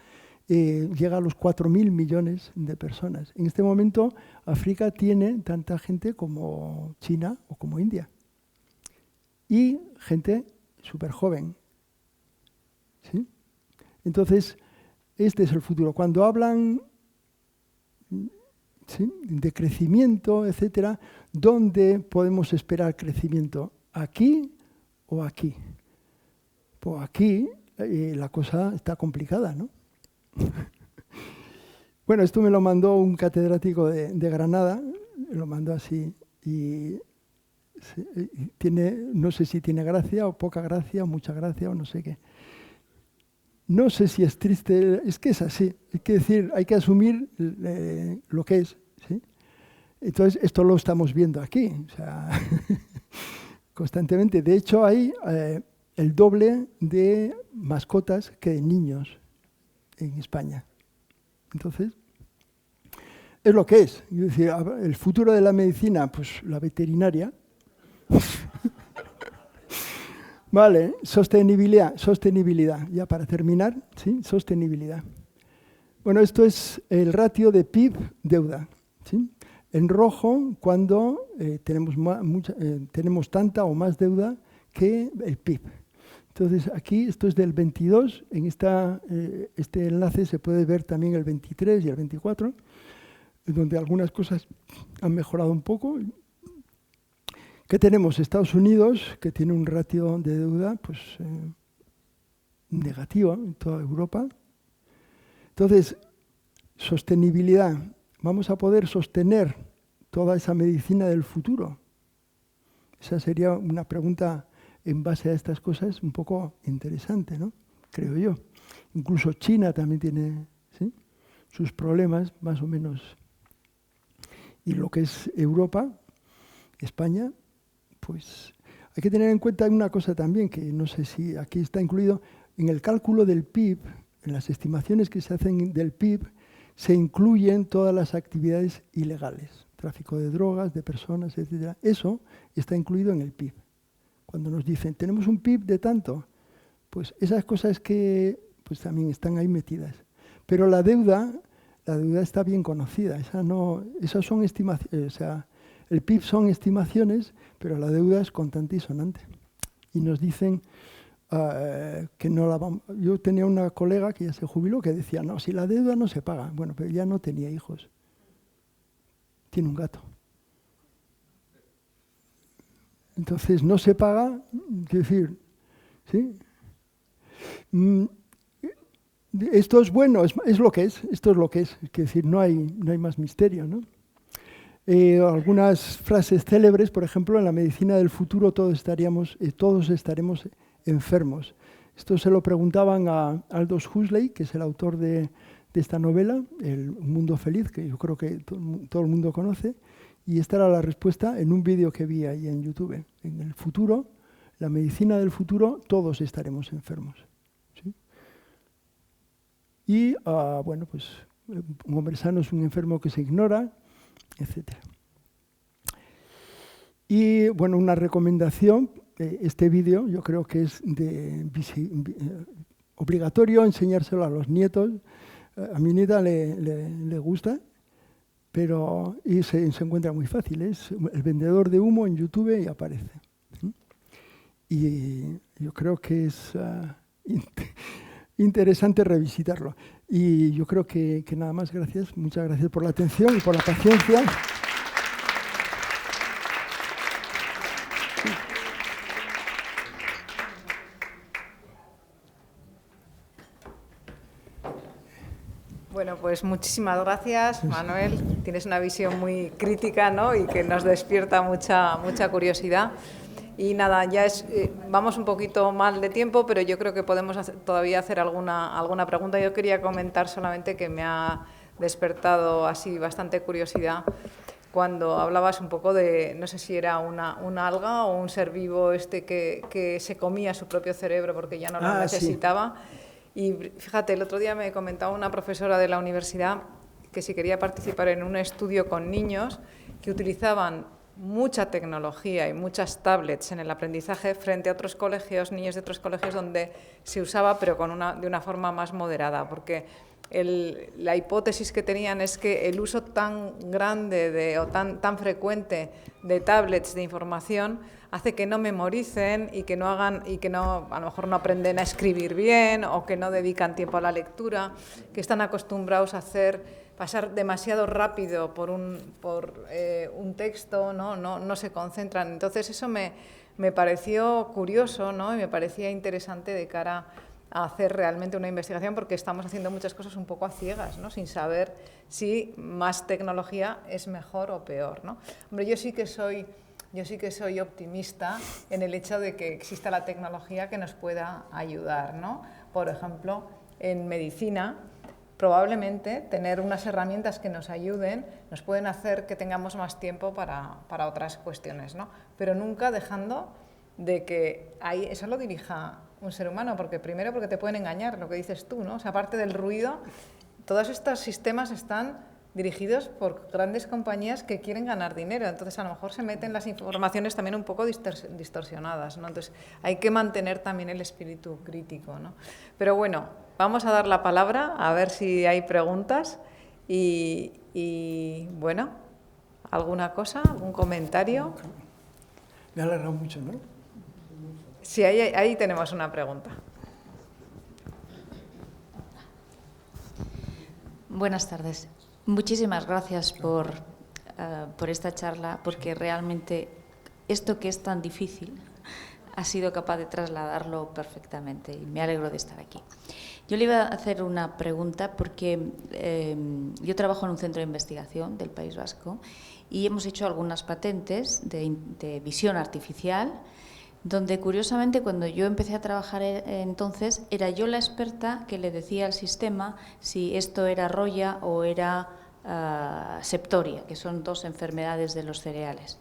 llega a los 4.000 millones de personas. En este momento, África tiene tanta gente como China o como India. Y gente súper joven. ¿Sí? Entonces, este es el futuro. Cuando hablan, ¿sí?, de crecimiento, etcétera, ¿dónde podemos esperar crecimiento? ¿Aquí o aquí? Pues aquí la cosa está complicada, ¿no? Bueno, esto me lo mandó un catedrático de Granada, lo mandó así, y tiene, no sé si tiene gracia o poca gracia o mucha gracia o no sé qué. No sé si es triste, es que es así. Hay que decir, hay que asumir lo que es, ¿sí? Entonces, esto lo estamos viendo aquí, o sea, constantemente. De hecho, hay el doble de mascotas que de niños en España. Entonces, es lo que es. Es decir, el futuro de la medicina, pues la veterinaria. Vale, sostenibilidad. Ya para terminar, ¿sí? Sostenibilidad. Bueno, esto es el ratio de PIB-deuda. ¿Sí? En rojo, cuando tenemos tanta o más deuda que el PIB. Entonces, aquí, esto es del 22, en este enlace se puede ver también el 23 y el 24, donde algunas cosas han mejorado un poco. ¿Qué tenemos? Estados Unidos, que tiene un ratio de deuda pues, negativo en toda Europa. Entonces, sostenibilidad. ¿Vamos a poder sostener toda esa medicina del futuro? Esa sería una pregunta en base a estas cosas un poco interesante, ¿no? Creo yo. Incluso China también tiene, ¿sí?, sus problemas, más o menos. Y lo que es Europa, España, pues hay que tener en cuenta una cosa también, que no sé si aquí está incluido, en el cálculo del PIB, en las estimaciones que se hacen del PIB, se incluyen todas las actividades ilegales, tráfico de drogas, de personas, etc. Eso está incluido en el PIB. Cuando nos dicen, tenemos un PIB de tanto, pues esas cosas que pues también están ahí metidas. Pero la deuda está bien conocida, esas son estimaciones, o sea, el PIB son estimaciones, pero la deuda es constante y sonante. Y nos dicen que no la vamos... Yo tenía una colega que ya se jubiló que decía, no, si la deuda no se paga. Bueno, pero ya no tenía hijos. Tiene un gato. Entonces, no se paga, quiero decir, ¿sí? Esto es bueno, es lo que es, esto es lo que es. Quiero decir, no hay más misterio, ¿no? Algunas frases célebres, por ejemplo, en la medicina del futuro todos estaremos enfermos. Esto se lo preguntaban a Aldous Huxley, que es el autor de esta novela, El mundo feliz, que yo creo que todo el mundo conoce, y esta era la respuesta en un vídeo que vi ahí en YouTube. En el futuro, la medicina del futuro, todos estaremos enfermos. ¿Sí? Y, bueno, pues un hombre sano es un enfermo que se ignora, etc. Y bueno, una recomendación, este vídeo yo creo que es obligatorio enseñárselo a los nietos. A mi nieta le gusta, y se encuentra muy fácil. Es El vendedor de humo en YouTube y aparece. Y yo creo que es interesante revisitarlo. Y yo creo que nada más, gracias. Muchas gracias por la atención y por la paciencia. Bueno, pues muchísimas gracias, Manuel. Tienes una visión muy crítica, ¿no? Y que nos despierta mucha curiosidad. Y nada, ya vamos un poquito mal de tiempo, pero yo creo que podemos todavía hacer alguna pregunta. Yo quería comentar solamente que me ha despertado así bastante curiosidad cuando hablabas un poco de, no sé si era una alga o un ser vivo que se comía su propio cerebro porque ya no lo necesitaba. Sí. Y fíjate, el otro día me comentaba una profesora de la universidad que si quería participar en un estudio con niños que utilizaban mucha tecnología y muchas tablets en el aprendizaje frente a otros colegios, niños de otros colegios donde se usaba pero de una forma más moderada, porque la hipótesis que tenían es que el uso tan grande o tan frecuente de tablets de información hace que no memoricen y que no a lo mejor no aprenden a escribir bien o que no dedican tiempo a la lectura, que están acostumbrados a pasar demasiado rápido por un texto, no se concentran. Entonces eso me pareció curioso, ¿no? Y me parecía interesante de cara a hacer realmente una investigación, porque estamos haciendo muchas cosas un poco a ciegas, ¿no? Sin saber si más tecnología es mejor o peor, ¿no? Hombre, yo sí que soy optimista en el hecho de que exista la tecnología que nos pueda ayudar, ¿no? Por ejemplo, en medicina, probablemente tener unas herramientas que nos ayuden nos pueden hacer que tengamos más tiempo para otras cuestiones, ¿no? Pero nunca dejando de que eso lo dirija un ser humano, porque primero porque te pueden engañar, lo que dices tú, ¿no? O sea, aparte del ruido, todos estos sistemas están dirigidos por grandes compañías que quieren ganar dinero, entonces a lo mejor se meten las informaciones también un poco distorsionadas, ¿no? Entonces hay que mantener también el espíritu crítico, ¿no? Pero bueno, vamos a dar la palabra a ver si hay preguntas y bueno, ¿alguna cosa? ¿Algún comentario? Me ha alargado mucho, ¿no? Sí, ahí tenemos una pregunta. Buenas tardes. Muchísimas gracias por esta charla, porque realmente esto que es tan difícil ha sido capaz de trasladarlo perfectamente y me alegro de estar aquí. Yo le iba a hacer una pregunta porque yo trabajo en un centro de investigación del País Vasco y hemos hecho algunas patentes de visión artificial, donde curiosamente cuando yo empecé a trabajar entonces era yo la experta que le decía al sistema si esto era roya o era septoria, que son dos enfermedades de los cereales.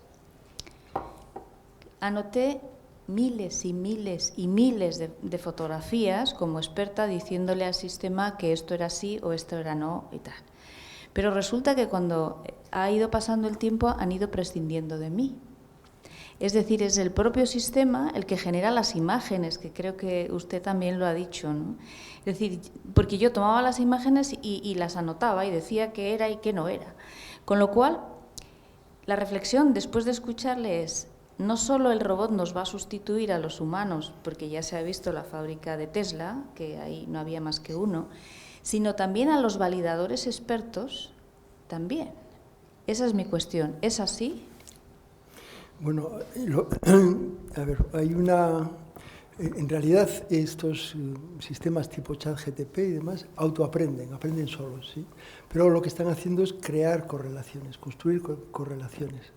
Anoté miles y miles y miles de fotografías como experta diciéndole al sistema que esto era así o esto era no y tal. Pero resulta que cuando ha ido pasando el tiempo han ido prescindiendo de mí. Es decir, es el propio sistema el que genera las imágenes, que creo que usted también lo ha dicho, ¿no? Es decir, porque yo tomaba las imágenes y las anotaba y decía qué era y qué no era. Con lo cual, la reflexión después de escucharle es, no solo el robot nos va a sustituir a los humanos, porque ya se ha visto la fábrica de Tesla, que ahí no había más que uno, sino también a los validadores expertos, también. Esa es mi cuestión. ¿Es así? Bueno, a ver, hay una... En realidad, estos sistemas tipo ChatGPT y demás aprenden solos, ¿sí? Pero lo que están haciendo es crear correlaciones, construir correlaciones.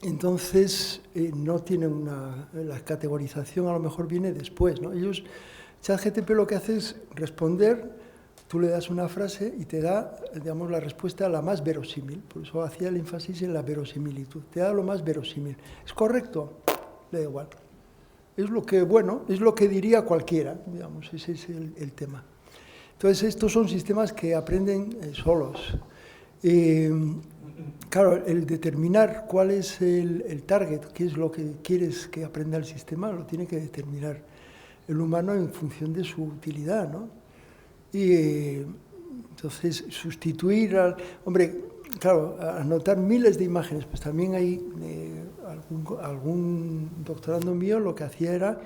Entonces, no tienen la categorización, a lo mejor viene después, ¿no? ChatGPT lo que hace es responder. Tú le das una frase y te da, digamos, la respuesta la más verosímil. Por eso hacía el énfasis en la verosimilitud. Te da lo más verosímil. ¿Es correcto? Le da igual. Es lo que, bueno, es lo que diría cualquiera, digamos, ese es el tema. Entonces, estos son sistemas que aprenden solos. Claro, el determinar cuál es el target, qué es lo que quieres que aprenda el sistema, lo tiene que determinar el humano en función de su utilidad, ¿no? Y entonces sustituir hombre, claro, anotar miles de imágenes, pues también hay algún doctorando mío lo que hacía era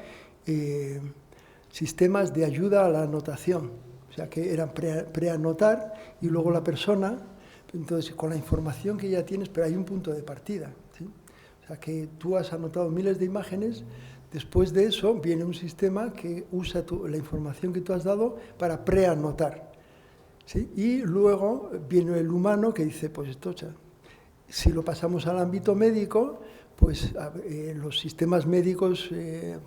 sistemas de ayuda a la anotación, o sea, que eran preanotar y luego la persona, entonces con la información que ya tienes, pero hay un punto de partida, ¿sí? O sea, que tú has anotado miles de imágenes, después de eso viene un sistema que usa la información que tú has dado para preanotar, ¿sí? Y luego viene el humano que dice, pues esto, si lo pasamos al ámbito médico, pues los sistemas médicos,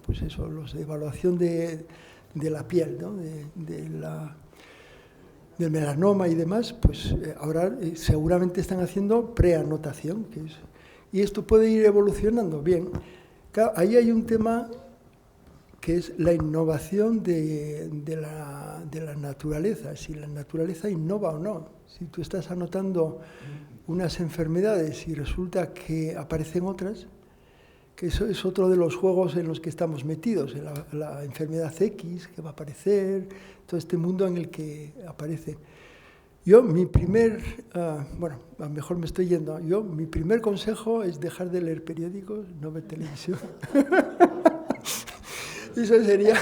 pues eso, los de evaluación de la piel, ¿no? del melanoma y demás, pues ahora seguramente están haciendo preanotación, y esto puede ir evolucionando bien. Claro, ahí hay un tema que es la innovación de la naturaleza, si la naturaleza innova o no. Si tú estás anotando unas enfermedades y resulta que aparecen otras, que eso es otro de los juegos en los que estamos metidos, en la enfermedad X que va a aparecer, todo este mundo en el que aparece. Yo, mi bueno, a lo mejor me estoy yendo, mi primer consejo es dejar de leer periódicos, no ver televisión. Eso sería,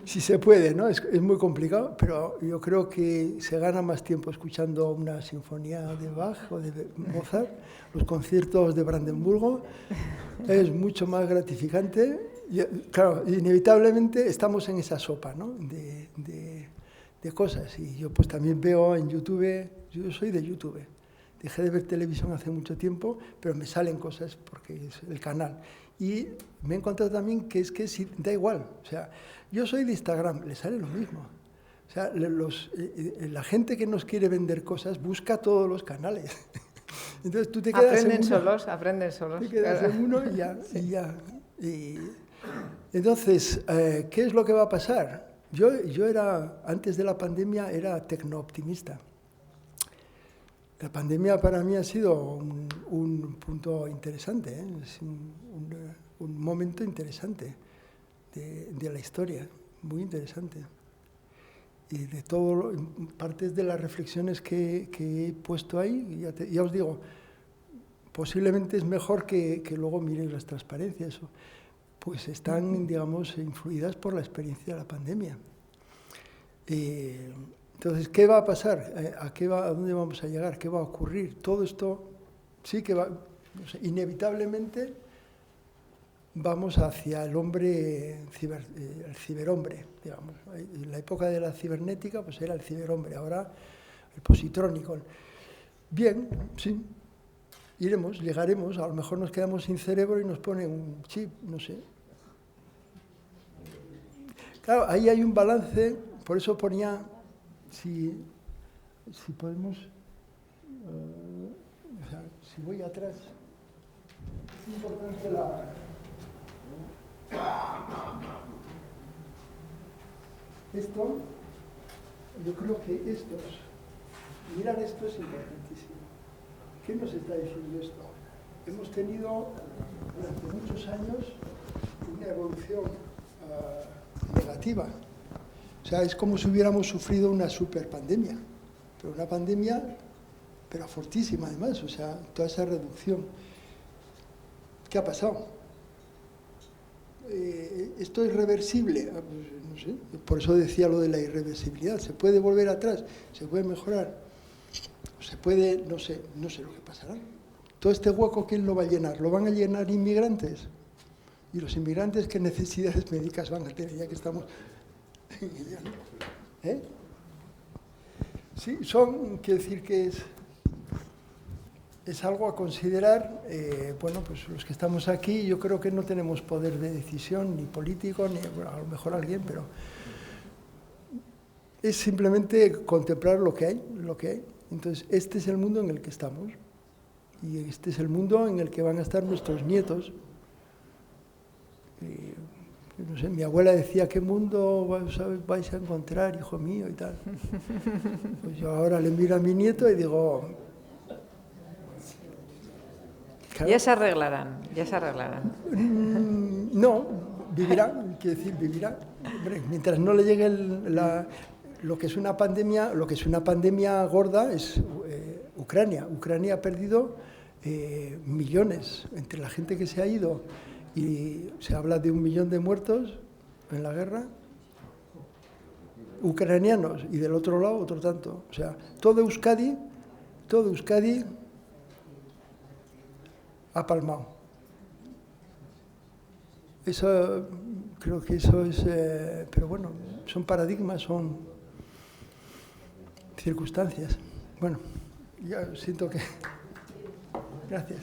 si se puede, ¿no? Es muy complicado, pero yo creo que se gana más tiempo escuchando una sinfonía de Bach o de Mozart, los conciertos de Brandenburgo, es mucho más gratificante. Claro, inevitablemente estamos en esa sopa, ¿no? de cosas, y yo pues también veo en YouTube, yo soy de YouTube, dejé de ver televisión hace mucho tiempo, pero me salen cosas porque es el canal. Y me he encontrado también que da igual, o sea, yo soy de Instagram, le sale lo mismo. O sea, la gente que nos quiere vender cosas busca todos los canales. Entonces tú te quedas aprenden solos. Te quedas en uno y ya. Entonces, ¿qué es lo que va a pasar? Yo antes de la pandemia, era tecno-optimista. La pandemia para mí ha sido un punto interesante, ¿eh? Es un momento interesante de la historia, muy interesante. Y de todo, partes de las reflexiones que he puesto ahí, ya os digo, posiblemente es mejor que luego miréis las transparencias, pues están, digamos, influidas por la experiencia de la pandemia. Entonces, ¿qué va a pasar? ¿A dónde vamos a llegar? ¿Qué va a ocurrir? Todo esto sí que va, inevitablemente vamos hacia el hombre, el ciberhombre, digamos. En la época de la cibernética, pues era el ciberhombre, ahora el positrónico. Bien, sí, llegaremos, a lo mejor nos quedamos sin cerebro y nos ponen un chip, no sé. Claro, ahí hay un balance, por eso ponía, si podemos, o sea, si voy atrás, es importante esto, yo creo que mirar esto es importantísimo. ¿Qué nos está diciendo esto? Hemos tenido durante muchos años una evolución negativa. O sea, es como si hubiéramos sufrido una superpandemia, pero una pandemia, pero fortísima además, o sea, toda esa reducción. ¿Qué ha pasado? ¿Esto es reversible? Pues, no sé, por eso decía lo de la irreversibilidad. ¿Se puede volver atrás? ¿Se puede mejorar? ¿Se puede? No sé lo que pasará. Todo este hueco, ¿quién lo va a llenar? ¿Lo van a llenar inmigrantes? ¿Y los inmigrantes qué necesidades médicas van a tener, ya que estamos...? ¿Eh? Sí, quiero decir que es algo a considerar. Bueno, pues los que estamos aquí, yo creo que no tenemos poder de decisión, ni político, ni bueno, a lo mejor alguien, pero es simplemente contemplar lo que hay. Entonces, este es el mundo en el que estamos, y este es el mundo en el que van a estar nuestros nietos. No sé, mi abuela decía, ¿qué mundo vais a encontrar, hijo mío? Y tal. Pues yo ahora le miro a mi nieto y digo... Claro, ya se arreglarán. No, vivirá, quiero decir, vivirá. Hombre, mientras no le llegue lo que es una pandemia gorda es Ucrania. Ucrania ha perdido millones entre la gente que se ha ido y se habla de 1 millón de muertos en la guerra, ucranianos, y del otro lado otro tanto. O sea, todo Euskadi ha palmado. Eso, creo que eso es, pero bueno, son paradigmas, son circunstancias. Bueno, ya siento que... Gracias.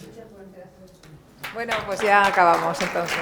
Bueno, pues ya acabamos entonces.